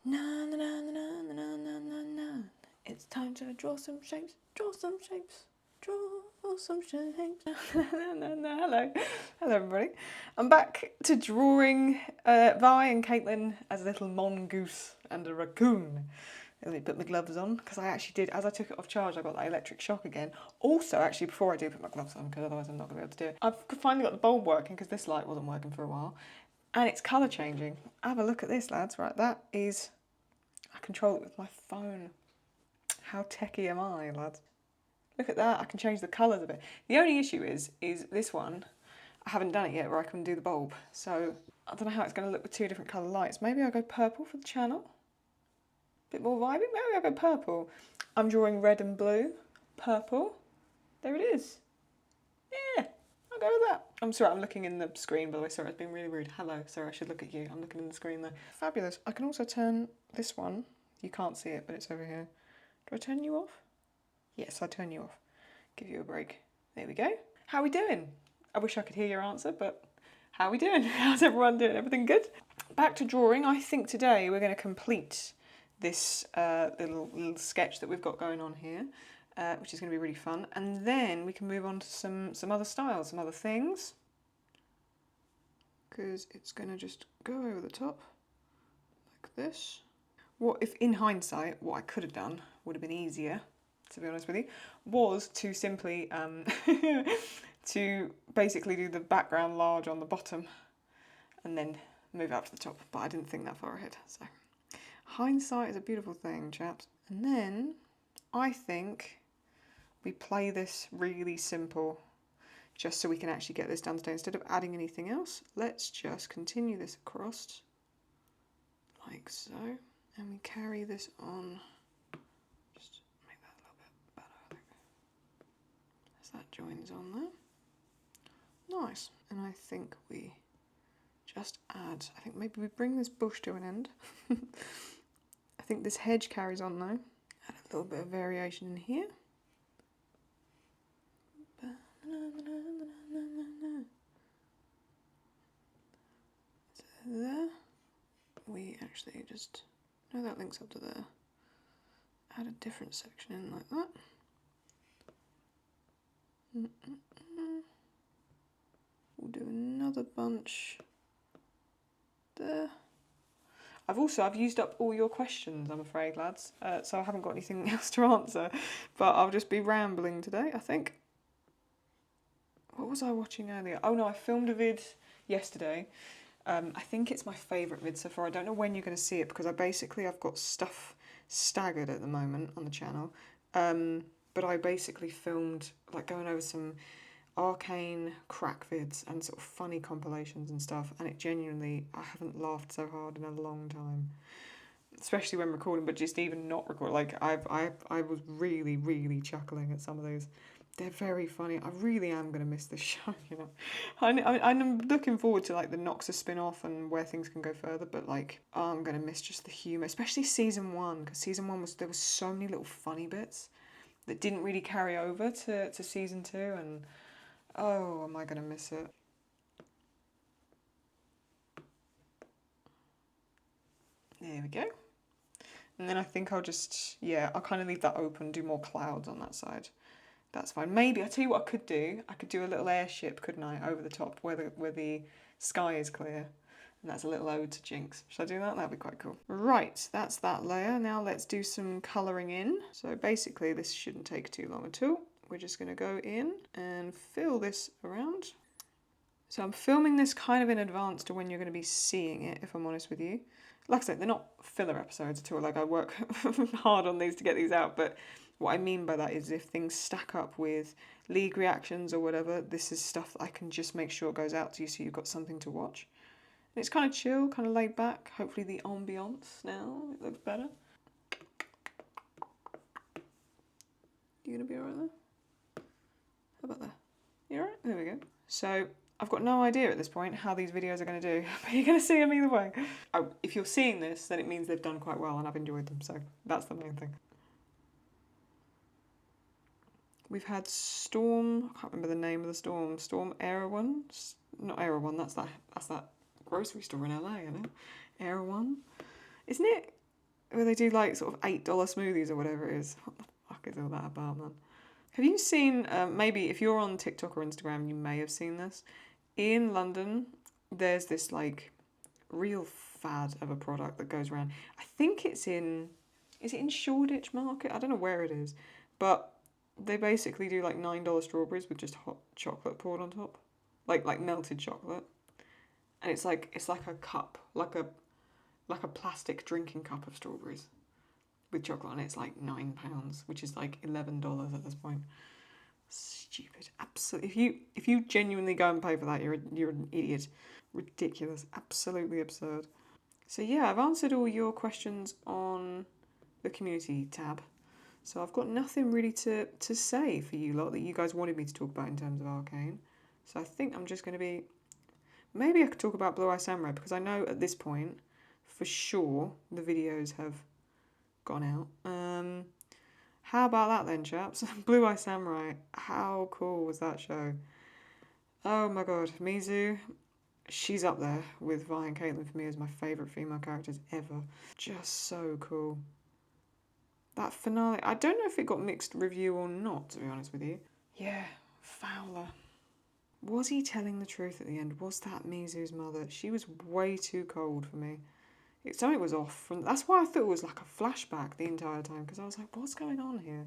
Na na na na na na na na na. It's time to draw some shapes, draw some shapes, draw some shapes. Hello, hello everybody. I'm back to drawing Vi and Caitlyn as a little mongoose and a raccoon. Let me put my gloves on because I actually did, as I took it off charge, I got that electric shock again. Also, actually, before I do put my gloves on, because otherwise I'm not going to be able to do it, I've finally got the bulb working because this light wasn't working for a while. And it's colour changing. Have a look at this, lads. Right, that is... I control it with my phone. How techie am I, lads? Look at that. I can change the colours of it. The only issue is this one, I haven't done it yet where I can do the bulb. So I don't know how it's going to look with two different colour lights. Maybe I'll go purple for the channel. Bit more vibey. Maybe I'll go purple. I'm drawing red and blue. Purple. There it is. Yeah. I'll go with that. I'm sorry, I'm looking in the screen, by the way. Sorry, it's been really rude. Hello, sorry, I should look at you. I'm looking in the screen though. Fabulous. I can also turn this one. You can't see it, but it's over here. Do I turn you off? Yes, I turn you off. Give you a break. There we go. How are we doing? I wish I could hear your answer, but how are we doing? How's everyone doing? Everything good? Back to drawing. I think today we're going to complete this little sketch that we've got going on here. Which is going to be really fun, and then we can move on to some other styles, some other things, because it's going to just go over the top like this. What if, in hindsight, what I could have done would have been easier, to be honest with you, was to simply to basically do the background large on the bottom, and then move up to the top. But I didn't think that far ahead. So hindsight is a beautiful thing, chaps. And then I think we play this really simple, just so we can actually get this done today. Instead of adding anything else, let's just continue this across, like so. And we carry this on, just make that a little bit better, I think. As that joins on there. Nice. And I think we just add, I think maybe we bring this bush to an end. I think this hedge carries on though. Add a little bit of variation in here. So there, we actually just, no, that links up to there. Add a different section in like that. We'll do another bunch there. I've used up all your questions, I'm afraid, lads. So I haven't got anything else to answer, but I'll just be rambling today, I think. What was I watching earlier? Oh no, I filmed a vid yesterday. I think it's my favourite vid so far. I don't know when you're going to see it because I've got stuff staggered at the moment on the channel. But I basically filmed like going over some Arcane crack vids and sort of funny compilations and stuff, and it genuinely, I haven't laughed so hard in a long time, especially when recording, but just even not record. Like I was really chuckling at some of those. They're very funny. I really am going to miss this show, you know. I'm looking forward to like the Noxus spin-off and where things can go further, but like I'm going to miss just the humour, especially season 1, because season 1 there was so many little funny bits that didn't really carry over to season 2, and oh, am I going to miss it. There we go. And then I think I'll just, yeah, I'll kind of leave that open, do more clouds on that side. That's fine. Maybe, I'll tell you what I could do. I could do a little airship, couldn't I, over the top where the sky is clear. And that's a little ode to Jinx. Should I do that? That'd be quite cool. Right, that's that layer. Now let's do some colouring in. So basically this shouldn't take too long at all. We're just going to go in and fill this around. So I'm filming this kind of in advance to when you're going to be seeing it, if I'm honest with you. Like I said, they're not filler episodes at all. Like I work hard on these to get these out, but what I mean by that is if things stack up with league reactions or whatever, this is stuff that I can just make sure goes out to you so you've got something to watch. And it's kind of chill, kind of laid back. Hopefully the ambience now, it looks better. You gonna be alright there? How about there? You alright? There we go. So I've got no idea at this point how these videos are going to do, but you're going to see them either way. Oh, if you're seeing this, then it means they've done quite well and I've enjoyed them, so that's the main thing. We've had Storm, I can't remember the name of the storm, Storm Erewhon? Not Erewhon, that's that grocery store in LA, you know? Erewhon, isn't it? where they do like sort of $8 smoothies or whatever it is. What the fuck is all that about, man? Have you seen, maybe if you're on TikTok or Instagram, you may have seen this. In London, there's this like real fad of a product that goes around. I think is it in Shoreditch Market? I don't know where it is, but they basically do like $9 strawberries with just hot chocolate poured on top, like melted chocolate, and it's like a cup, like a plastic drinking cup of strawberries with chocolate, and it's like £9, which is like $11 at this point. Stupid, absolutely. If you genuinely go and pay for that, you're an idiot. Ridiculous, absolutely absurd. So yeah, I've answered all your questions on the community tab. So I've got nothing really to say for you lot that you guys wanted me to talk about in terms of Arcane. So I think I'm just going to be... Maybe I could talk about Blue Eye Samurai, because I know at this point, for sure, the videos have gone out. How about that then, chaps? Blue Eye Samurai, how cool was that show? Oh my god, Mizu, she's up there with Vi and Caitlyn for me as my favourite female characters ever. Just so cool. That finale, I don't know if it got mixed review or not, to be honest with you. Yeah, Fowler. Was he telling the truth at the end? Was that Mizu's mother? She was way too cold for me. Something was off. That's why I thought it was like a flashback the entire time, because I was like, what's going on here?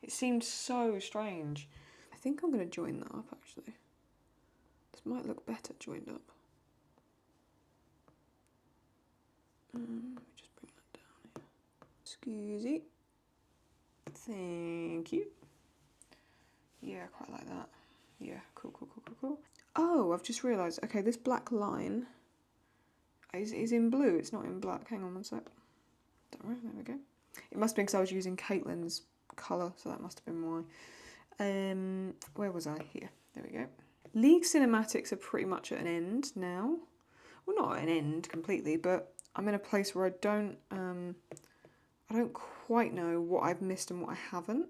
It seemed so strange. I think I'm going to join that up, actually. This might look better joined up. Let me just bring that down here. Excuse. Thank you. Yeah, quite like that. Yeah, cool. Oh, I've just realised. Okay, this black line is in blue. It's not in black. Hang on one sec. Don't worry, there we go. It must have been because I was using Caitlyn's colour, so that must have been why. Where was I? Here. There we go. League cinematics are pretty much at an end now. Well, not at an end completely, but I'm in a place where I don't quite know what I've missed and what I haven't.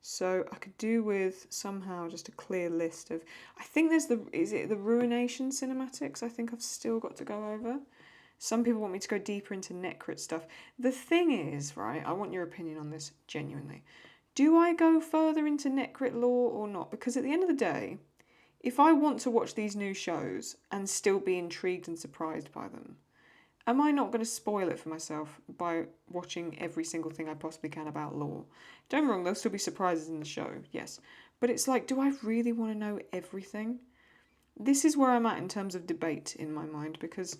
So I could do with somehow just a clear list of... I think there's is it the Ruination cinematics I think I've still got to go over? Some people want me to go deeper into Necrit stuff. The thing is, right, I want your opinion on this genuinely. Do I go further into Necrit lore or not? Because at the end of the day, if I want to watch these new shows and still be intrigued and surprised by them, am I not going to spoil it for myself by watching every single thing I possibly can about lore? Don't get me wrong, there'll still be surprises in the show, yes. But it's like, do I really want to know everything? This is where I'm at in terms of debate in my mind, because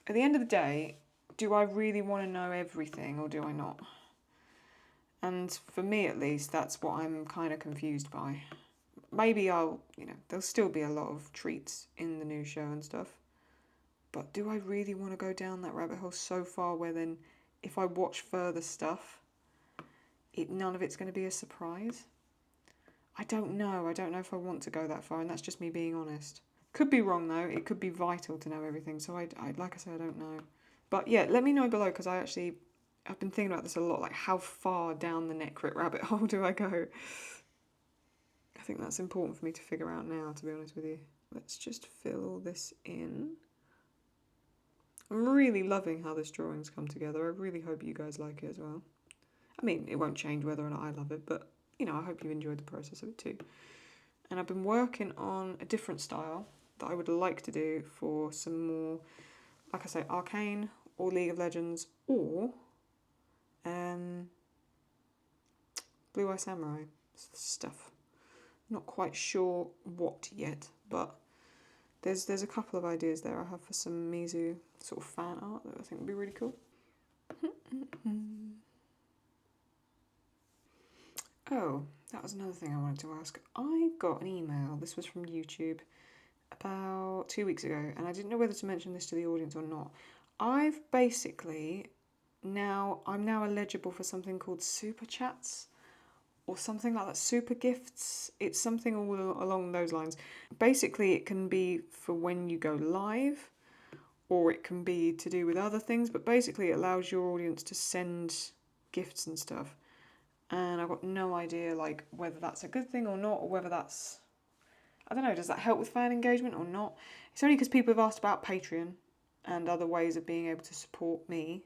at the end of the day, do I really want to know everything or do I not? And for me at least, that's what I'm kind of confused by. Maybe there'll still be a lot of treats in the new show and stuff. But do I really want to go down that rabbit hole so far where then if I watch further stuff, none of it's going to be a surprise? I don't know. I don't know if I want to go that far, and that's just me being honest. Could be wrong though. It could be vital to know everything. So I like I said, I don't know. But yeah, let me know below, because I've been thinking about this a lot. Like, how far down the Necrit rabbit hole do I go? I think that's important for me to figure out now, to be honest with you. Let's just fill all this in. I'm really loving how this drawing's come together. I really hope you guys like it as well. I mean, it won't change whether or not I love it, but, I hope you enjoyed the process of it too. And I've been working on a different style that I would like to do for some more, like I say, Arcane or League of Legends or Blue Eye Samurai stuff. Not quite sure what yet, but there's a couple of ideas there I have for some Mizu sort of fan art that I think would be really cool. Oh, that was another thing I wanted to ask. I got an email, this was from YouTube, about 2 weeks ago, and I didn't know whether to mention this to the audience or not. I'm now eligible for something called Super Chats, or something like that, Super Gifts. It's something all along those lines. Basically, it can be for when you go live, or it can be to do with other things, but basically it allows your audience to send gifts and stuff. And I've got no idea like whether that's a good thing or not, or whether that's, I don't know, does that help with fan engagement or not? It's only because people have asked about Patreon and other ways of being able to support me.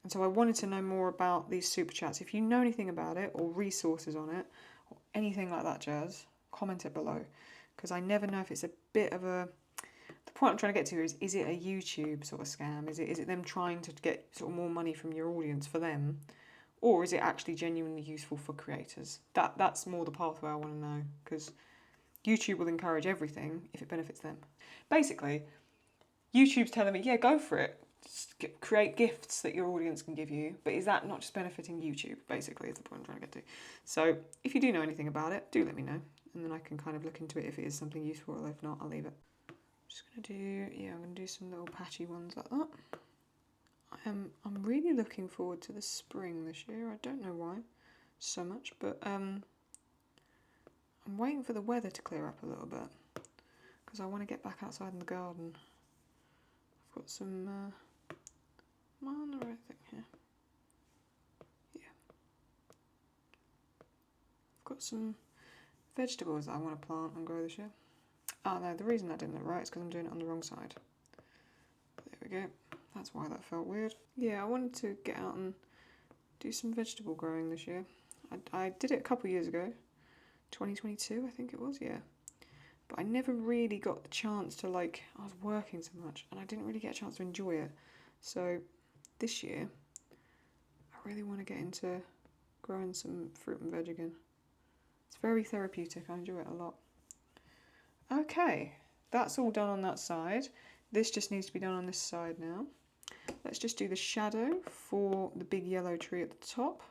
And so I wanted to know more about these super chats. If you know anything about it or resources on it or anything like that jazz, comment it below. Because I never know if it's a bit of a... The point I'm trying to get to here is it a YouTube sort of scam? Is it them trying to get sort of more money from your audience for them? Or is it actually genuinely useful for creators? That's more the pathway I want to know. Because YouTube will encourage everything if it benefits them. Basically, YouTube's telling me, yeah, go for it. Create gifts that your audience can give you, but is that not just benefiting YouTube, basically, is the point I'm trying to get to. So if you do know anything about it, do let me know, and then I can kind of look into it if it is something useful, or if not, I'll leave it. Just gonna do, yeah, I'm gonna do some little patchy ones like that. I'm really looking forward to the spring this year. I don't know why so much, but I'm waiting for the weather to clear up a little bit because I want to get back outside in the garden. I've got some... Am I on the right thing here? Yeah. I've got some vegetables that I want to plant and grow this year. Oh no, the reason that didn't look right is because I'm doing it on the wrong side. There we go. That's why that felt weird. Yeah, I wanted to get out and do some vegetable growing this year. I did it a couple of years ago. 2022, I think it was, yeah. But I never really got the chance to, like, I was working so much and I didn't really get a chance to enjoy it. So this year, I really want to get into growing some fruit and veg again. It's very therapeutic, I enjoy it a lot. Okay, that's all done on that side. This just needs to be done on this side now. Let's just do the shadow for the big yellow tree at the top.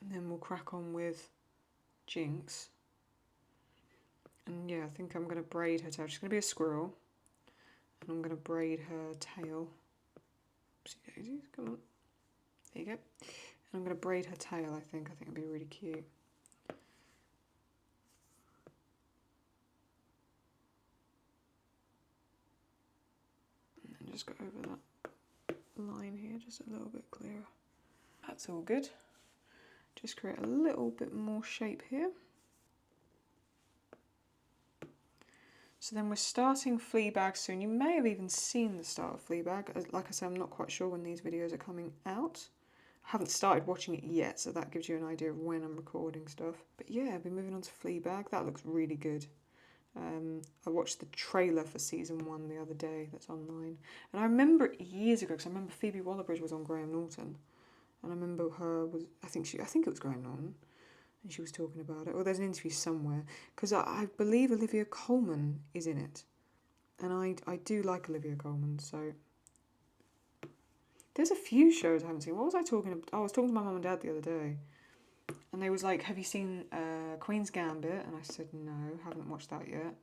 And then we'll crack on with Jinx. And yeah, I think I'm going to braid her tail. She's going to be a squirrel. And I'm going to braid her tail. Oopsie daisies, come on. There you go. And I'm going to braid her tail, I think. I think it'd be really cute. And then just go over that line here, just a little bit clearer. That's all good. Just create a little bit more shape here. So then we're starting Fleabag soon. You may have even seen the start of Fleabag. Like I said, I'm not quite sure when these videos are coming out. I haven't started watching it yet, so that gives you an idea of when I'm recording stuff. But yeah, I'll be moving on to Fleabag. That looks really good. I watched the trailer for season 1 the other day that's online. And I remember it years ago, because I remember Phoebe Waller-Bridge was on Graham Norton. And I remember her was, I think it was Graham Norton. And she was talking about it. Or there's an interview somewhere. Because I believe Olivia Colman is in it. And I do like Olivia Colman, so... There's a few shows I haven't seen. What was I talking about? I was talking to my mum and dad the other day. And they was like, have you seen Queen's Gambit? And I said, no, haven't watched that yet.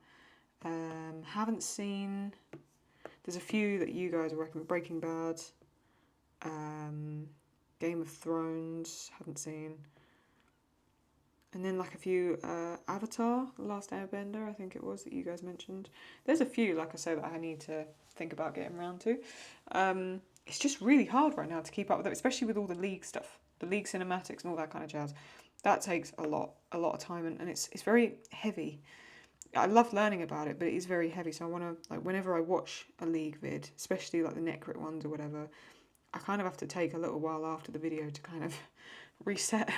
Haven't seen... There's a few that you guys are recommending. Breaking Bad. Game of Thrones. Haven't seen. And then like a few Avatar, The Last Airbender, I think it was, that you guys mentioned. There's a few, like I said, that I need to think about getting around to. It's just really hard right now to keep up with it, especially with all the League stuff, the League cinematics and all that kind of jazz. That takes a lot of time, and it's very heavy. I love learning about it, but it is very heavy. So I want to, like, whenever I watch a League vid, especially like the Necrit ones or whatever, I kind of have to take a little while after the video to kind of reset.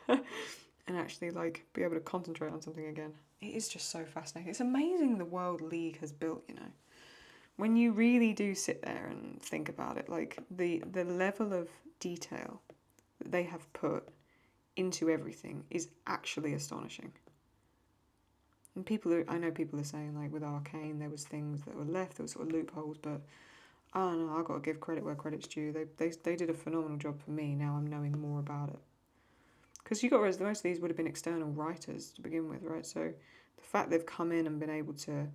And actually, like, be able to concentrate on something again. It is just so fascinating. It's amazing the world League has built, you know. When you really do sit there and think about it, like, the level of detail that they have put into everything is actually astonishing. And I know people are saying, like, with Arcane, there was things that were left, there were sort of loopholes, but I don't know, I've got to give credit where credit's due. They did a phenomenal job for me. Now I'm knowing more about it. Because you got to realize most of these would have been external writers to begin with, right? So the fact they've come in and been able to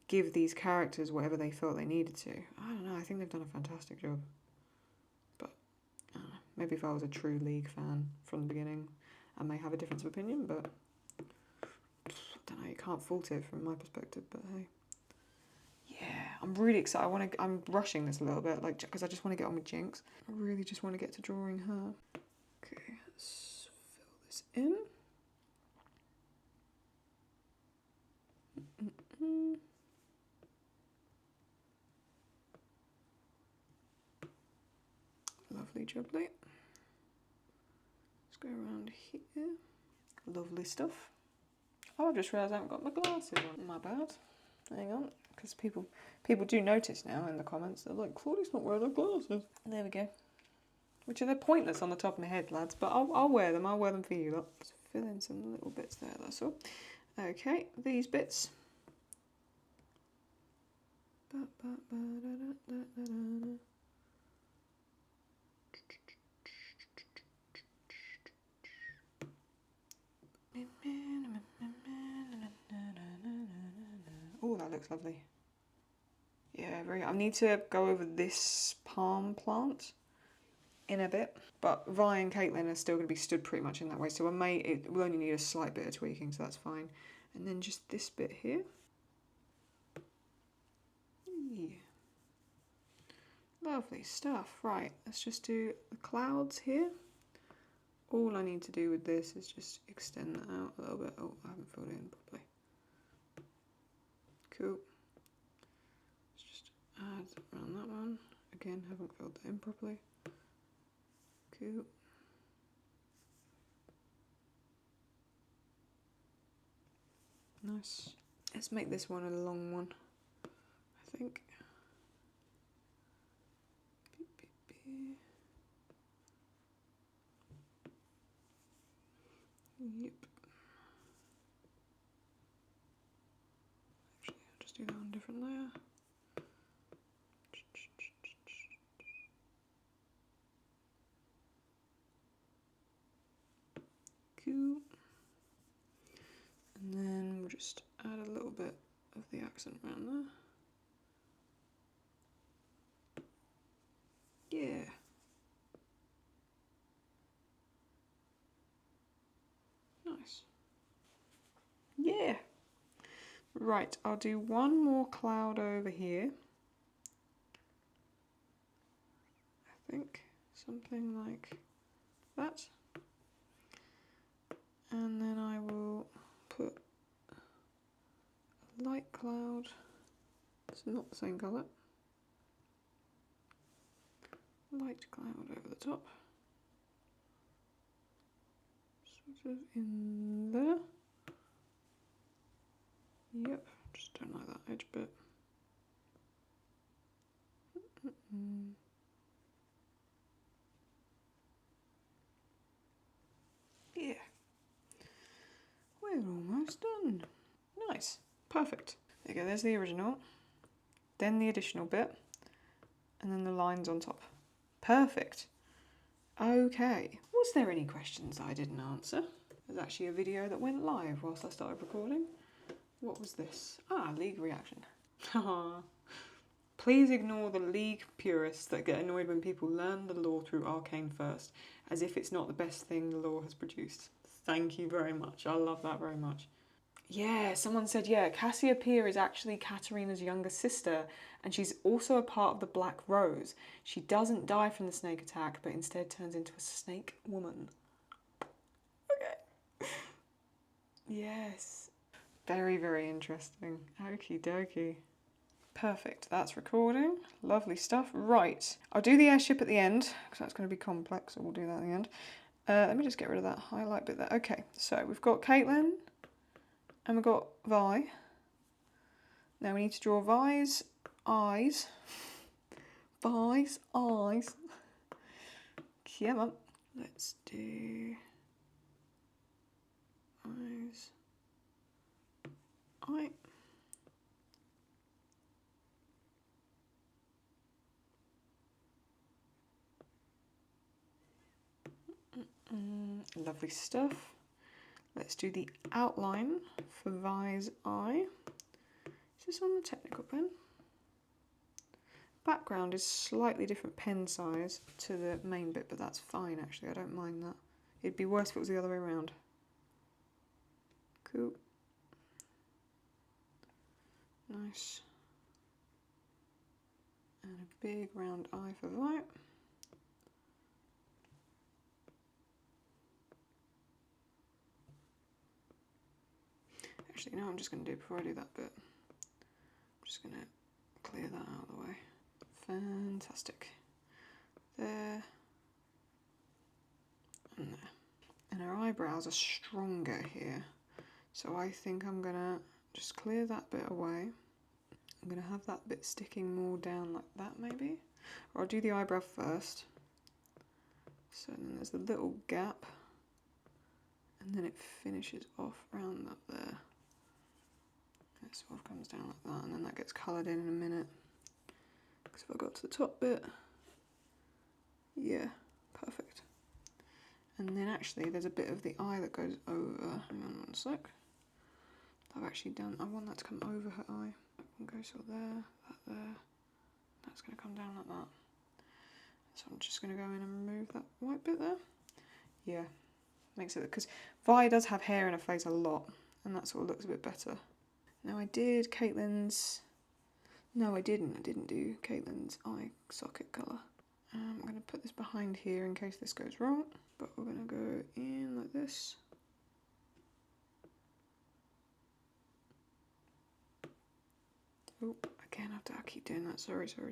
give these characters whatever they felt they needed to, I don't know, I think they've done a fantastic job. But I don't know, maybe if I was a true League fan from the beginning, I may have a difference of opinion, but I don't know, you can't fault it from my perspective, but hey. Yeah, I'm really excited. I'm rushing this a little bit, like, because I just want to get on with Jinx. I really just want to get to drawing her. Okay, let's fill this in. Lovely jubbly. Let's go around here. Lovely stuff. Oh, I just realised I haven't got my glasses on. My bad. Hang on, because people do notice now in the comments. They're like, Claudie's not wearing her glasses. There we go. Which are they're pointless on the top of my head, lads. But I'll wear them. I'll wear them for you lot. Just fill in some little bits there. That's all. Okay, these bits. Oh, that looks lovely. Yeah, very. I need to go over this palm plant in a bit, but Vi and Caitlyn are still going to be stood pretty much in that way, so we'll only need a slight bit of tweaking, so that's fine. And then just this bit here. Yeah. Lovely stuff. Right, let's just do the clouds here. All I need to do with this is just extend that out a little bit. Oh, I haven't filled it in properly. Cool. Let's just add around that one. Again, haven't filled that in properly. Cool. Nice. Let's make this one a long one, I think. Yep. Actually, I'll just do that on a different layer. Cool. And then we'll just add a little bit of the accent around there. Yeah. Nice. Yeah. Right, I'll do one more cloud over here. I think something like that. And then I will put a light cloud. It's not the same colour. Light cloud over the top. Sort of in there. Yep, just don't like that edge bit. Yeah. We're almost done. Nice. Perfect. There you go, there's the original. Then the additional bit. And then the lines on top. Perfect. Okay. Was there any questions I didn't answer? There's actually a video that went live whilst I started recording. What was this? Ah, League reaction. Please ignore the League purists that get annoyed when people learn the lore through Arcane first, as if it's not the best thing the lore has produced. Thank you very much. I love that very much. Yeah, someone said, yeah, Cassiopeia is actually Katarina's younger sister, and she's also a part of the Black Rose. She doesn't die from the snake attack, but instead turns into a snake woman. Okay. Yes. Very, very interesting. Okie dokie. Perfect, that's recording. Lovely stuff. Right, I'll do the airship at the end, because that's going to be complex, so we'll do that at the end. Let me just get rid of that highlight bit there. Okay, so we've got Caitlyn, and we've got Vi. Now we need to draw Vi's eyes. Vi's eyes. Come on. Let's do eyes. Eye. Lovely stuff. Let's do the outline for Vi's eye. Is this on the technical pen? Background is slightly different pen size to the main bit, but that's fine actually, I don't mind that. It'd be worse if it was the other way around. Cool. Nice. And a big round eye for Vi. Actually, no, I'm just going to do before I do that bit. I'm just going to clear that out of the way. Fantastic. There. And there. And her eyebrows are stronger here. So I think I'm going to just clear that bit away. I'm going to have that bit sticking more down like that maybe. Or I'll do the eyebrow first. So then there's a little gap. And then it finishes off around up there. It sort of comes down like that, and then that gets coloured in a minute. Because if I got to the top bit, yeah, perfect. And then actually there's a bit of the eye that goes over. Hang on one sec. I've actually done, I want that to come over her eye. That one goes sort of there, that there. That's going to come down like that. So I'm just going to go in and remove that white bit there. Yeah, makes it, because Vi does have hair in her face a lot, and that sort of looks a bit better. Now I did Caitlyn's, no I didn't do Caitlyn's eye socket colour. I'm going to put this behind here in case this goes wrong, but we're going to go in like this. Oh, again I keep doing that, sorry. Where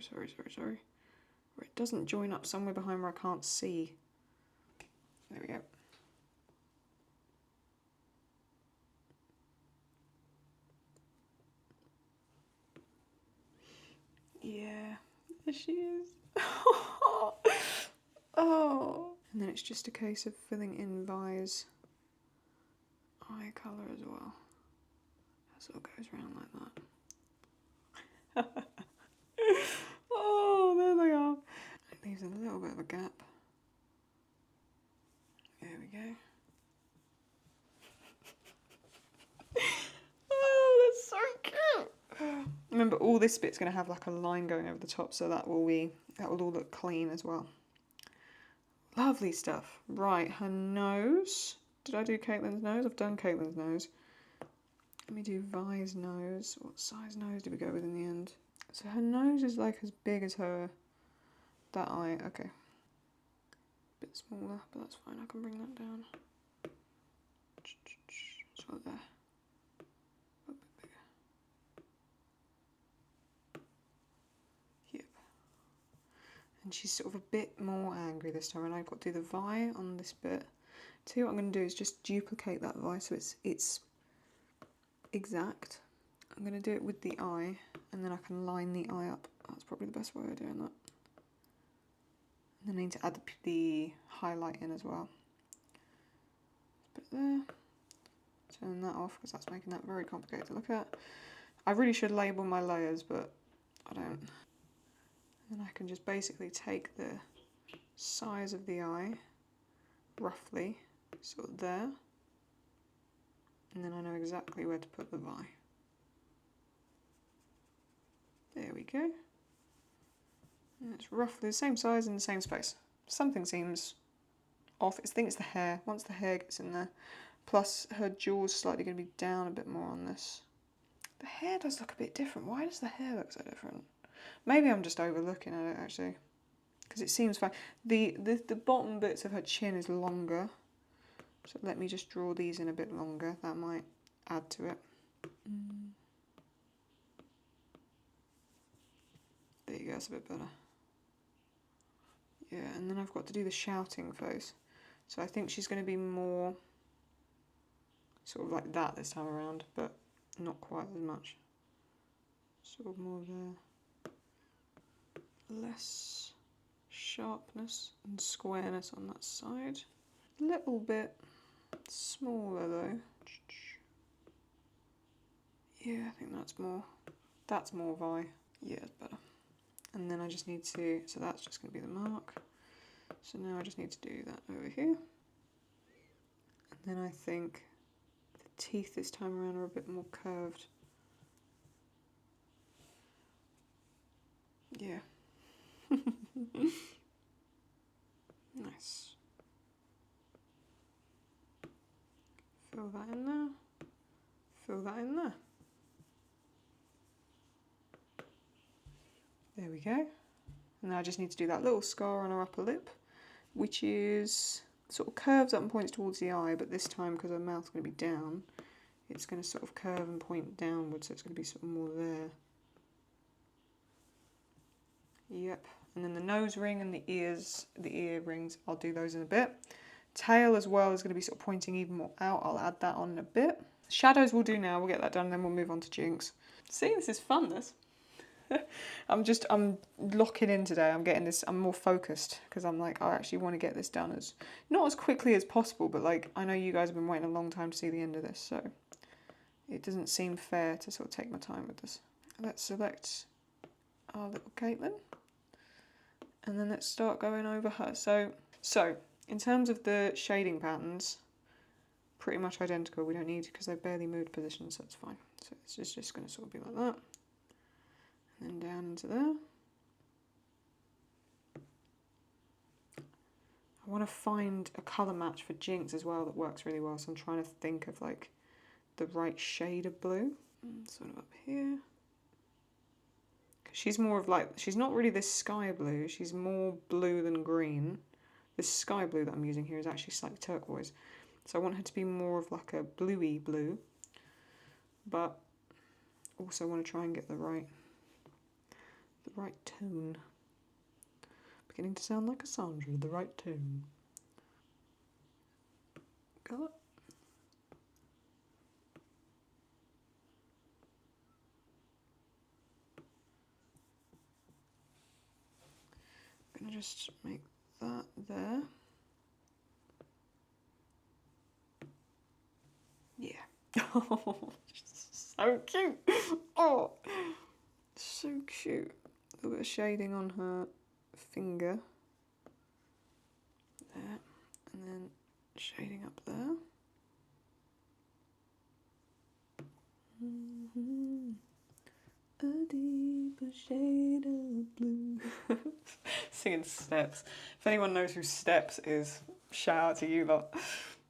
it doesn't join up somewhere behind where I can't see. There we go. Yeah, there she is. Oh. And then it's just a case of filling in Vi's eye colour as well. That sort of goes around like that. Oh, there they are. It leaves a little bit of a gap. There we go. Oh, that's so cute. Remember, all this bit's going to have like a line going over the top, so that will all look clean as well. Lovely stuff. Right, her nose. Did I do Caitlyn's nose? I've done Caitlyn's nose. Let me do Vi's nose. What size nose did we go with in the end? So her nose is like as big as that eye. Okay. A bit smaller, but that's fine. I can bring that down. It's right there. A bit bigger. Yep. And she's sort of a bit more angry this time, and I've got to do the Vi on this bit. See, what I'm going to do is just duplicate that Vi so it's exact. I'm going to do it with the eye, and then I can line the eye up. That's probably the best way of doing that. And then I need to add the highlight in as well. Put it there. Turn that off because that's making that very complicated to look at. I really should label my layers, but I don't. And I can just basically take the size of the eye, roughly, sort of there. And then I know exactly where to put the Vi. There we go. And it's roughly the same size in the same space. Something seems off. I think it's the hair. Once the hair gets in there. Plus her jaw's slightly going to be down a bit more on this. The hair does look a bit different. Why does the hair look so different? Maybe I'm just overlooking at it actually. Because it seems fine. The bottom bits of her chin is longer. So let me just draw these in a bit longer. That might add to it. There you go, that's a bit better. Yeah, and then I've got to do the shouting face. So I think she's going to be more sort of like that this time around, but not quite as much. Sort of more there. Less sharpness and squareness on that side. A little bit smaller though. Yeah, I think that's more Vi. Yeah, it's better. And then I just need to, so that's just going to be the mark. So now I just need to do that over here. And then I think the teeth this time around are a bit more curved. Yeah. Nice. Fill that in there. Fill that in there. There we go. And now I just need to do that little scar on her upper lip, which is sort of curves up and points towards the eye, but this time, because her mouth's going to be down, it's going to sort of curve and point downwards, so it's going to be sort of more there. Yep. And then the nose ring and the ears, the ear rings, I'll do those in a bit. Tail as well is going to be sort of pointing even more out. I'll add that on in a bit. Shadows we'll do now. We'll get that done, and then we'll move on to Jinx. See, this is fun, this. I'm locking in today. I'm getting this, I'm more focused because I'm like, I actually want to get this done as, not as quickly as possible, but like, I know you guys have been waiting a long time to see the end of this, so it doesn't seem fair to sort of take my time with this. Let's select our little Caitlyn, and then let's start going over her. So in terms of the shading patterns, pretty much identical. We don't need to because they've barely moved positions, so it's fine. So it's just going to sort of be like that. And then down into there. I want to find a colour match for Jinx as well that works really well, so I'm trying to think of like the right shade of blue. Sort of up here. She's more of like, she's not really this sky blue, she's more blue than green. This sky blue that I'm using here is actually slightly turquoise. So I want her to be more of like a bluey blue, but also want to try and get the right tone. Beginning to sound like a Sandra, the right tone. Got it? I'm gonna just make that there. Yeah. Oh, so cute. Oh, so cute. A little bit of shading on her finger. There. And then shading up there. A deeper shade of blue. Singing Steps. If anyone knows who Steps is, shout out to you lot.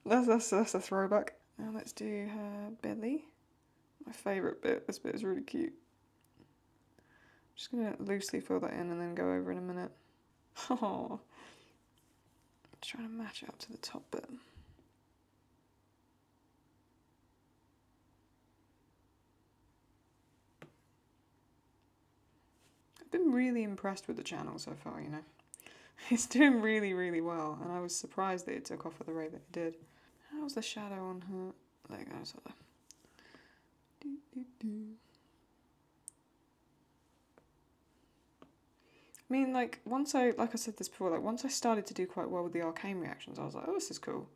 That's a throwback. Now let's do her belly. My favourite bit. This bit is really cute. Just gonna loosely fill that in and then go over in a minute. Oh, trying to match it up to the top bit. I've been really impressed with the channel so far, you know. It's doing really, really well, and I was surprised that it took off at the rate that it did. How's the shadow on her? There you go, so there. I mean, like I said this before, like once I started to do quite well with the Arcane reactions, I was like, oh, this is cool.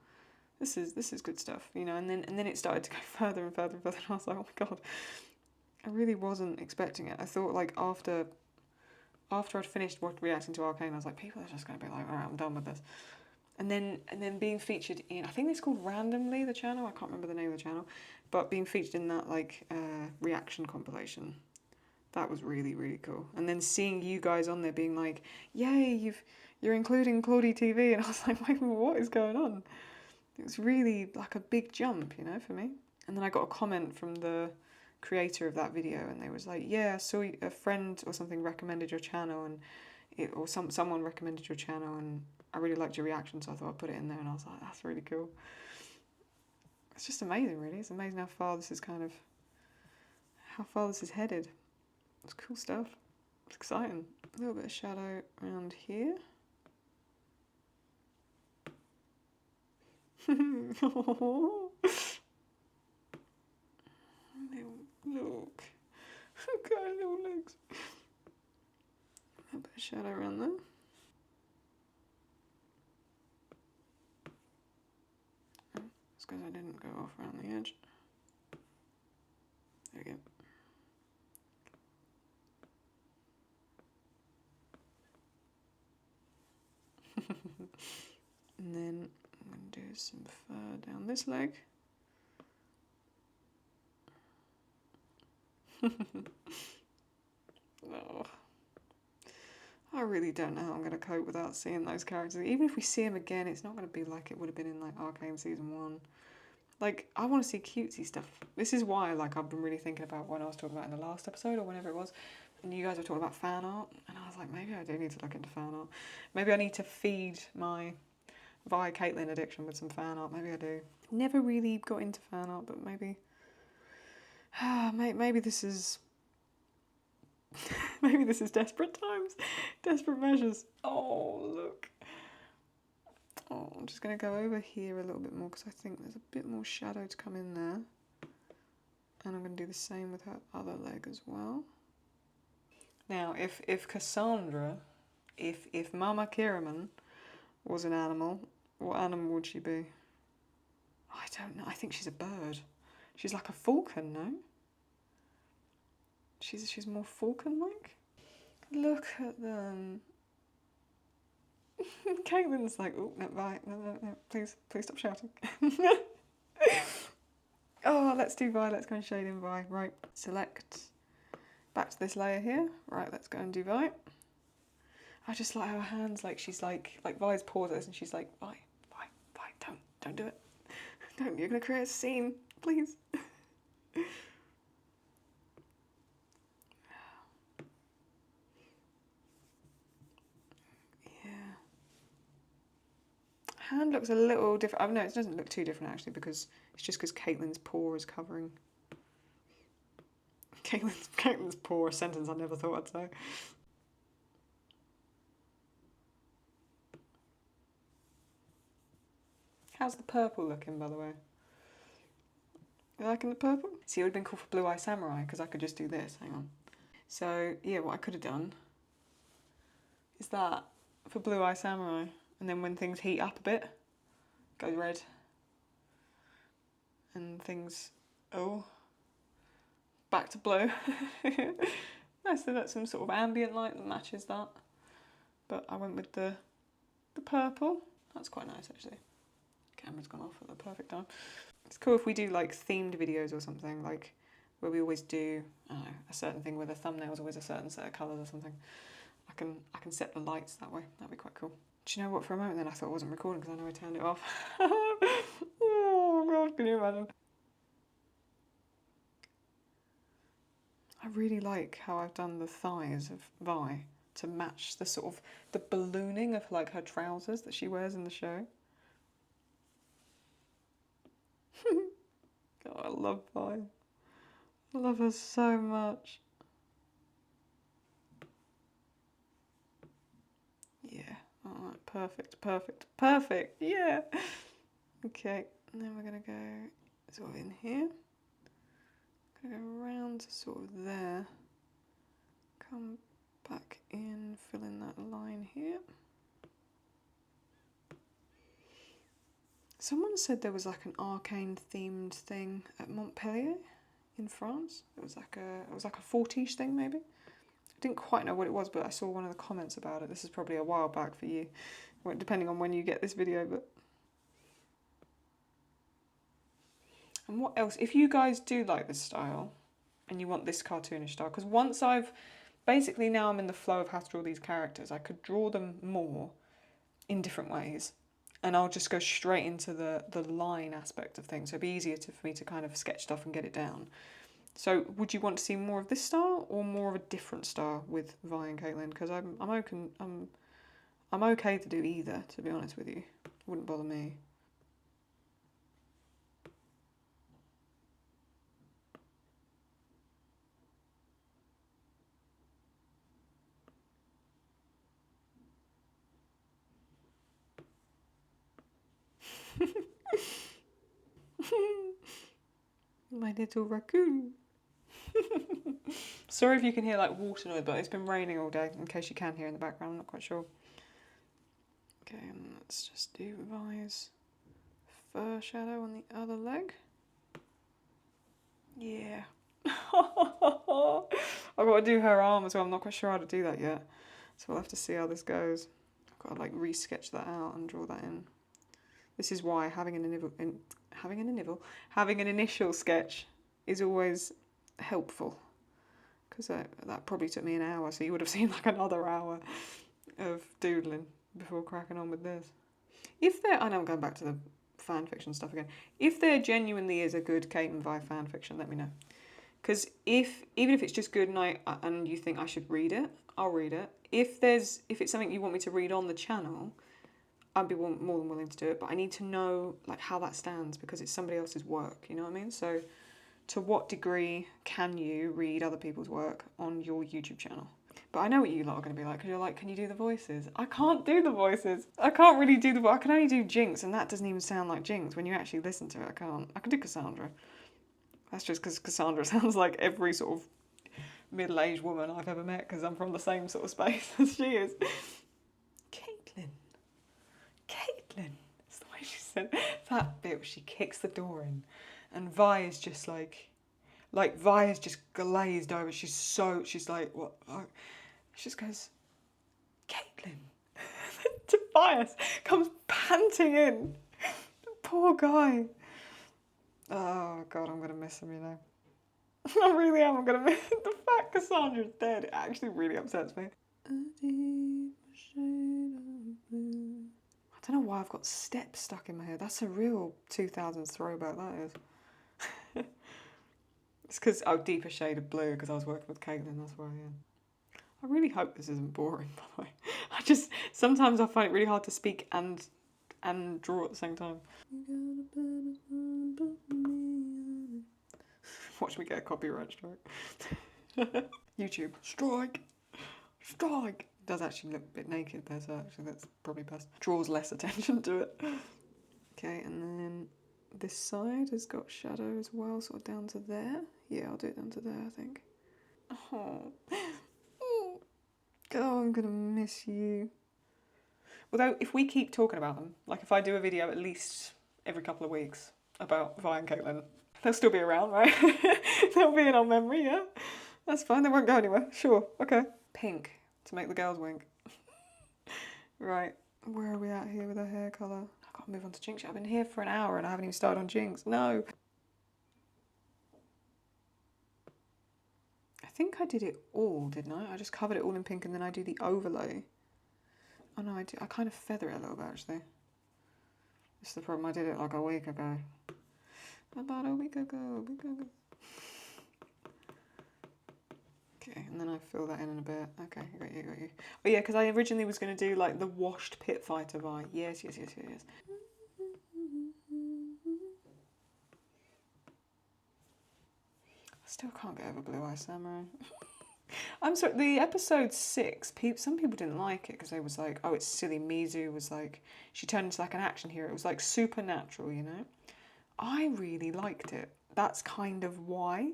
This is good stuff, you know. And then it started to go further and further and further, and I was like, oh my god, I really wasn't expecting it. I thought like after I'd finished reacting to Arcane, I was like, people are just going to be like, all right, I'm done with this. And then being featured in, I think it's called Randomly, the channel. I can't remember the name of the channel, but being featured in that like reaction compilation, that was really, really cool. And then seeing you guys on there being like, yay, you're including ClaudieTV, and I was like, wait, what is going on? It was really like a big jump, you know, for me. And then I got a comment from the creator of that video, and they was like, yeah, I saw a friend or something recommended your channel, and someone recommended your channel, and I really liked your reaction, so I thought I'd put it in there. And I was like, that's really cool. It's just amazing, really. It's amazing how far this is headed. It's cool stuff. It's exciting. A little bit of shadow around here. Look. Look at her little legs. A bit of shadow around there. It's because I didn't go off around the edge. There we go. And then I'm going to do some fur down this leg. Oh. I really don't know how I'm going to cope without seeing those characters. Even if we see them again, it's not going to be like it would have been in like Arcane Season 1. Like, I want to see cutesy stuff. This is why, like, I've been really thinking about when I was talking about in the last episode or whenever it was, and you guys were talking about fan art, and I was like, maybe I do need to look into fan art. Maybe I need to feed my Vi Caitlyn addiction with some fan art. Maybe I do. Never really got into fan art, but maybe maybe this is maybe this is desperate times, desperate measures. Oh, look. Oh, I'm just going to go over here a little bit more because I think there's a bit more shadow to come in there. And I'm going to do the same with her other leg as well. Now, if Cassandra, if Mama Kiraman was an animal, what animal would she be? I don't know. I think she's a bird. She's like a falcon, no? She's more falcon-like. Look at them. Caitlyn's like, oh, no, right, no, please stop shouting. Oh, let's do Vi, let's go and shade in Vi. Right, select, back to this layer here. Right, let's go and do Vi. I just like her hands, like she's like Vi's pauses and she's like, Vi, don't do it. Don't, you're gonna create a scene, please. Hand looks a little different. Oh no, it doesn't look too different actually because it's just because Caitlyn's paw is covering. Caitlyn's paw, a sentence I never thought I'd say. How's the purple looking, by the way? You liking the purple? See, it would have been cool for Blue Eye Samurai because I could just do this. Hang on. So yeah, what I could have done is that for Blue Eye Samurai. And then when things heat up a bit, go red. And things, oh, back to blue. Nice, so that's some sort of ambient light that matches that. But I went with the purple. That's quite nice actually. Camera's gone off at the perfect time. It's cool if we do like themed videos or something, like where we always do, I don't know, a certain thing where the thumbnail's always a certain set of colours or something. I can set the lights that way. That'd be quite cool. Do you know what, for a moment then I thought I wasn't recording because I know I turned it off. Oh god, can you imagine? I really like how I've done the thighs of Vi to match the sort of, the ballooning of like her trousers that she wears in the show. God, I love Vi. I love her so much. Yeah. Alright, perfect, yeah! Okay, and then we're gonna go sort of in here. Gonna go around to sort of there. Come back in, fill in that line here. Someone said there was like an Arcane themed thing at Montpellier in France. It was like a 40s thing maybe. I didn't quite know what it was, but I saw one of the comments about it. This is probably a while back for you, depending on when you get this video. But and what else? If you guys do like this style, and you want this cartoonish style, because once I've basically now I'm in the flow of how to draw these characters, I could draw them more in different ways, and I'll just go straight into the line aspect of things. So it'd be easier for me to kind of sketch stuff and get it down. So would you want to see more of this style or more of a different style with Vi and Caitlyn? Because I'm okay to do either, to be honest with you. It wouldn't bother me. My little raccoon. Sorry if you can hear like water noise, but it's been raining all day, in case you can hear in the background, I'm not quite sure. Okay, and let's just do Vi's fur shadow on the other leg. Yeah. I've got to do her arm as well, I'm not quite sure how to do that yet. So we'll have to see how this goes. I've got to like re-sketch that out and draw that in. This is why having an initial sketch is always helpful, because that probably took me an hour, so you would have seen like another hour of doodling before cracking on with this. I know I'm going back to the fan fiction stuff again. If there genuinely is a good Cait and Vi fan fiction, let me know. Because even if it's just good and you think I should read it, I'll read it. If it's something you want me to read on the channel, I'd be more than willing to do it, but I need to know like how that stands because it's somebody else's work, you know what I mean? So to what degree can you read other people's work on your YouTube channel? But I know what you lot are going to be like, because you're like, can you do the voices? I can't do the voices. I can't really do I can only do Jinx, and that doesn't even sound like Jinx. When you actually listen to it, I can't. I can do Cassandra. That's just because Cassandra sounds like every sort of middle-aged woman I've ever met, because I'm from the same sort of space as she is. Caitlyn. It's the way she said that bit where she kicks the door in, and Vi is just like Vi is just glazed over. She's like, what? She just goes, Caitlyn. Tobias comes panting in. Poor guy. Oh God, I'm gonna miss him, you know. I really am. I'm gonna miss the fact Cassandra's dead. It actually really upsets me. I don't know why I've got steps stuck in my head. That's a real 2000s throwback, that is. It's because, deeper shade of blue, because I was working with Caitlyn, that's why, yeah. I really hope this isn't boring, by the way. Sometimes I find it really hard to speak and draw at the same time. Watch me get a copyright strike. YouTube, strike. It does actually look a bit naked there, so actually that's probably best. Draws less attention to it. Okay, and then this side has got shadow as well, sort of down to there. Yeah, I'll do it down to there, I think. Oh, I'm gonna miss you. Although, if we keep talking about them, like if I do a video at least every couple of weeks about Vi and Caitlyn, they'll still be around, right? They'll be in our memory, yeah? That's fine, they won't go anywhere. Sure, okay. Pink, to make the girls wink. Right, where are we at here with our hair colour? I can't move on to Jinx. I've been here for an hour and I haven't even started on Jinx. No. I think I did it all, didn't I? I just covered it all in pink and then I do the overlay. Oh no, I kind of feather it a little bit, actually. This is the problem, I did it like a week ago. About a week ago. Okay, and then I fill that in a bit. Okay, got you. Oh yeah, because I originally was going to do like the washed pit fighter vibe. Yes. I still can't get over Blue Eye Samurai. I'm sorry, the episode 6, some people didn't like it because they was like, oh, it's silly. Mizu was like, she turned into like an action hero. It was like supernatural, you know? I really liked it. That's kind of why.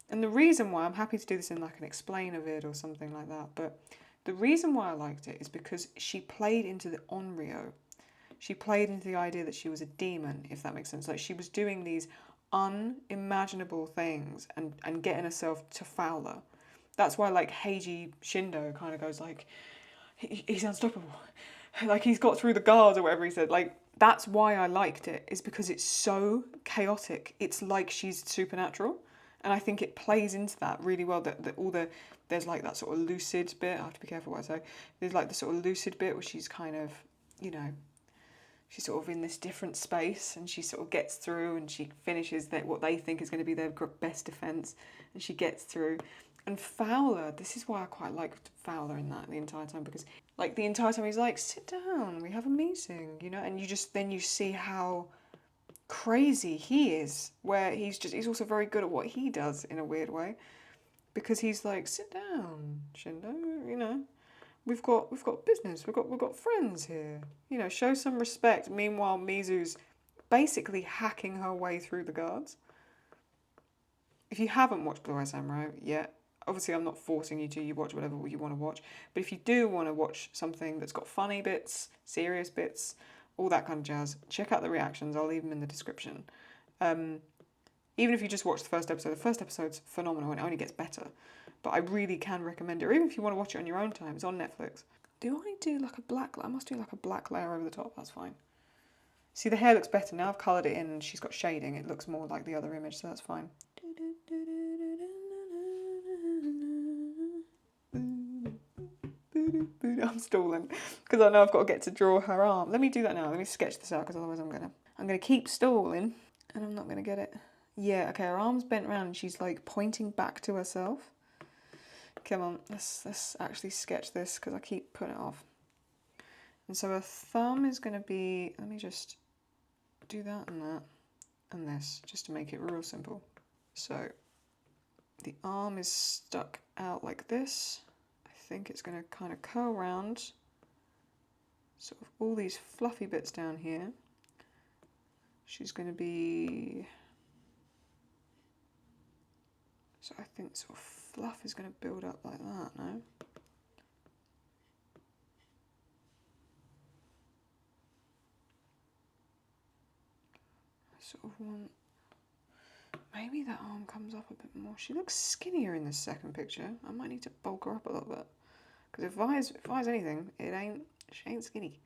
And the reason why, I'm happy to do this in like an explainer vid or something like that, but the reason why I liked it is because she played into the Onryo. She played into the idea that she was a demon, if that makes sense. Like she was doing these unimaginable things and getting herself to Fowler. That's why like Heiji Shindo kind of goes like, he's unstoppable. Like he's got through the guards or whatever he said. Like that's why I liked it, is because it's so chaotic. It's like she's supernatural. And I think it plays into that really well. There's like that sort of lucid bit. I have to be careful what I say. There's like the sort of lucid bit where she's kind of, you know, she's sort of in this different space and she sort of gets through and she finishes what they think is going to be their best defense, and she gets through. And Fowler, this is why I quite liked Fowler in that the entire time, because like the entire time he's like, sit down, we have a meeting, you know, and then you see how crazy he is, where he's also very good at what he does in a weird way, because he's like, sit down, Shindo, you know, we've got business, we've got friends here, you know, show some respect. Meanwhile, Mizu's basically hacking her way through the guards. If you haven't watched Blue Eye Samurai yet, obviously I'm not forcing you to, you watch whatever you want to watch, but if you do want to watch something that's got funny bits, serious bits, all that kind of jazz, check out the reactions. I'll leave them in the description. Even if you just watch the first episode's phenomenal and it only gets better. But I really can recommend it. Or even if you want to watch it on your own time, it's on Netflix. Do I do like a black layer? I must do like a black layer over the top, that's fine. See, the hair looks better now. I've coloured it in and she's got shading. It looks more like the other image, so that's fine. I'm stalling because I know I've got to get to draw her arm. Let me do that now. Let me sketch this out because otherwise I'm gonna keep stalling and I'm not gonna get it. Yeah, okay, her arm's bent round and she's like pointing back to herself. Come on, let's actually sketch this because I keep putting it off. And so her thumb is gonna be, let me just do that and this, just to make it real simple. So the arm is stuck out like this. I think it's going to kind of curl round sort of all these fluffy bits down here. She's going to be, so I think sort of fluff is going to build up like that, no? I sort of want, maybe that arm comes up a bit more. She looks skinnier in this second picture. I might need to bulk her up a little bit. Because if Vi's anything, she ain't skinny.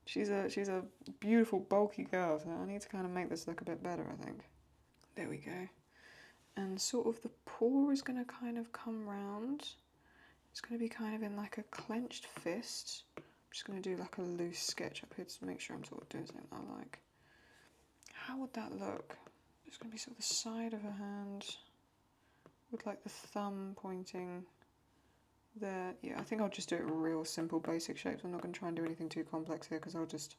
She's a beautiful, bulky girl, so I need to kind of make this look a bit better, I think. There we go. And sort of the paw is going to kind of come round. It's going to be kind of in like a clenched fist. I'm just going to do like a loose sketch up here to make sure I'm sort of doing something I like. How would that look? It's going to be sort of the side of her hand with like the thumb pointing there. Yeah, I think I'll just do it real simple basic shapes. I'm not going to try and do anything too complex here because I'll just...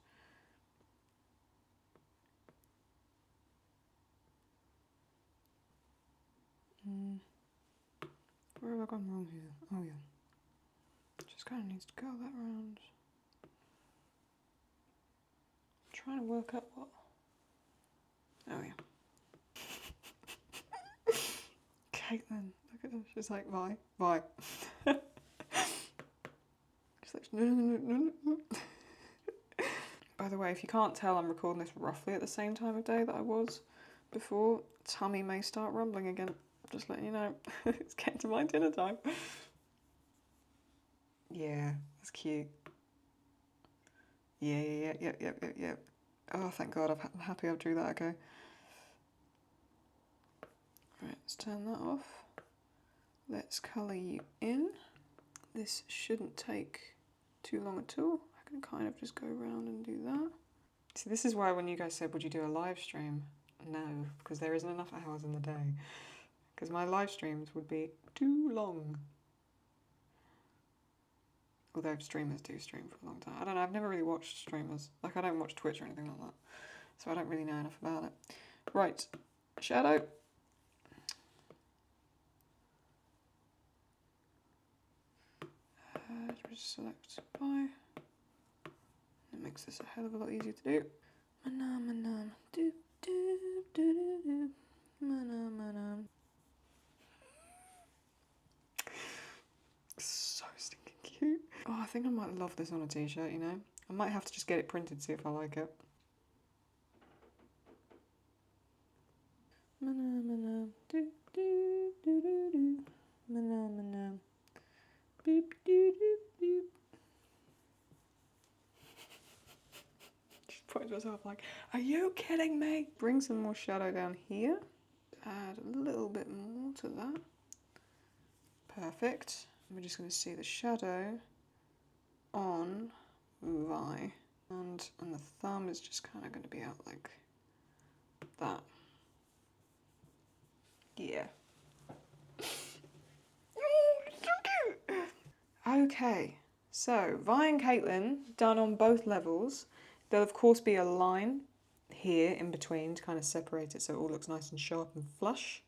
Where have I gone wrong here? Oh yeah. Just kind of needs to curl that round. I'm trying to work out what... Oh yeah. Caitlyn, look at her. She's like, Vi. She's like, no. By the way, if you can't tell, I'm recording this roughly at the same time of day that I was before. Tummy may start rumbling again. Just letting you know. It's getting to my dinner time. Yeah, that's cute. Yeah. Oh, thank God, I'm happy I drew that, okay. Right, let's turn that off. Let's colour you in. This shouldn't take too long at all. I can kind of just go around and do that. See, this is why when you guys said, would you do a live stream? No, because there isn't enough hours in the day. Because my live streams would be too long. Although streamers do stream for a long time. I don't know, I've never really watched streamers. Like, I don't watch Twitch or anything like that. So I don't really know enough about it. Right, shadow. Just select by. It makes this a hell of a lot easier to do. Manam. Do. Manam. So stinking cute. Oh, I think I might love this on a t-shirt, you know? I might have to just get it printed, see if I like it. Manam. Do. Manam. Beep. Just pointing to myself like, are you kidding me? Bring some more shadow down here. Add a little bit more to that. Perfect. We're just going to see the shadow on Vi. And the thumb is just kind of going to be out like that. Yeah. Oh, so cute! Okay, so Vi and Caitlyn done on both levels. There'll of course be a line here in between to kind of separate it so it all looks nice and sharp and flush.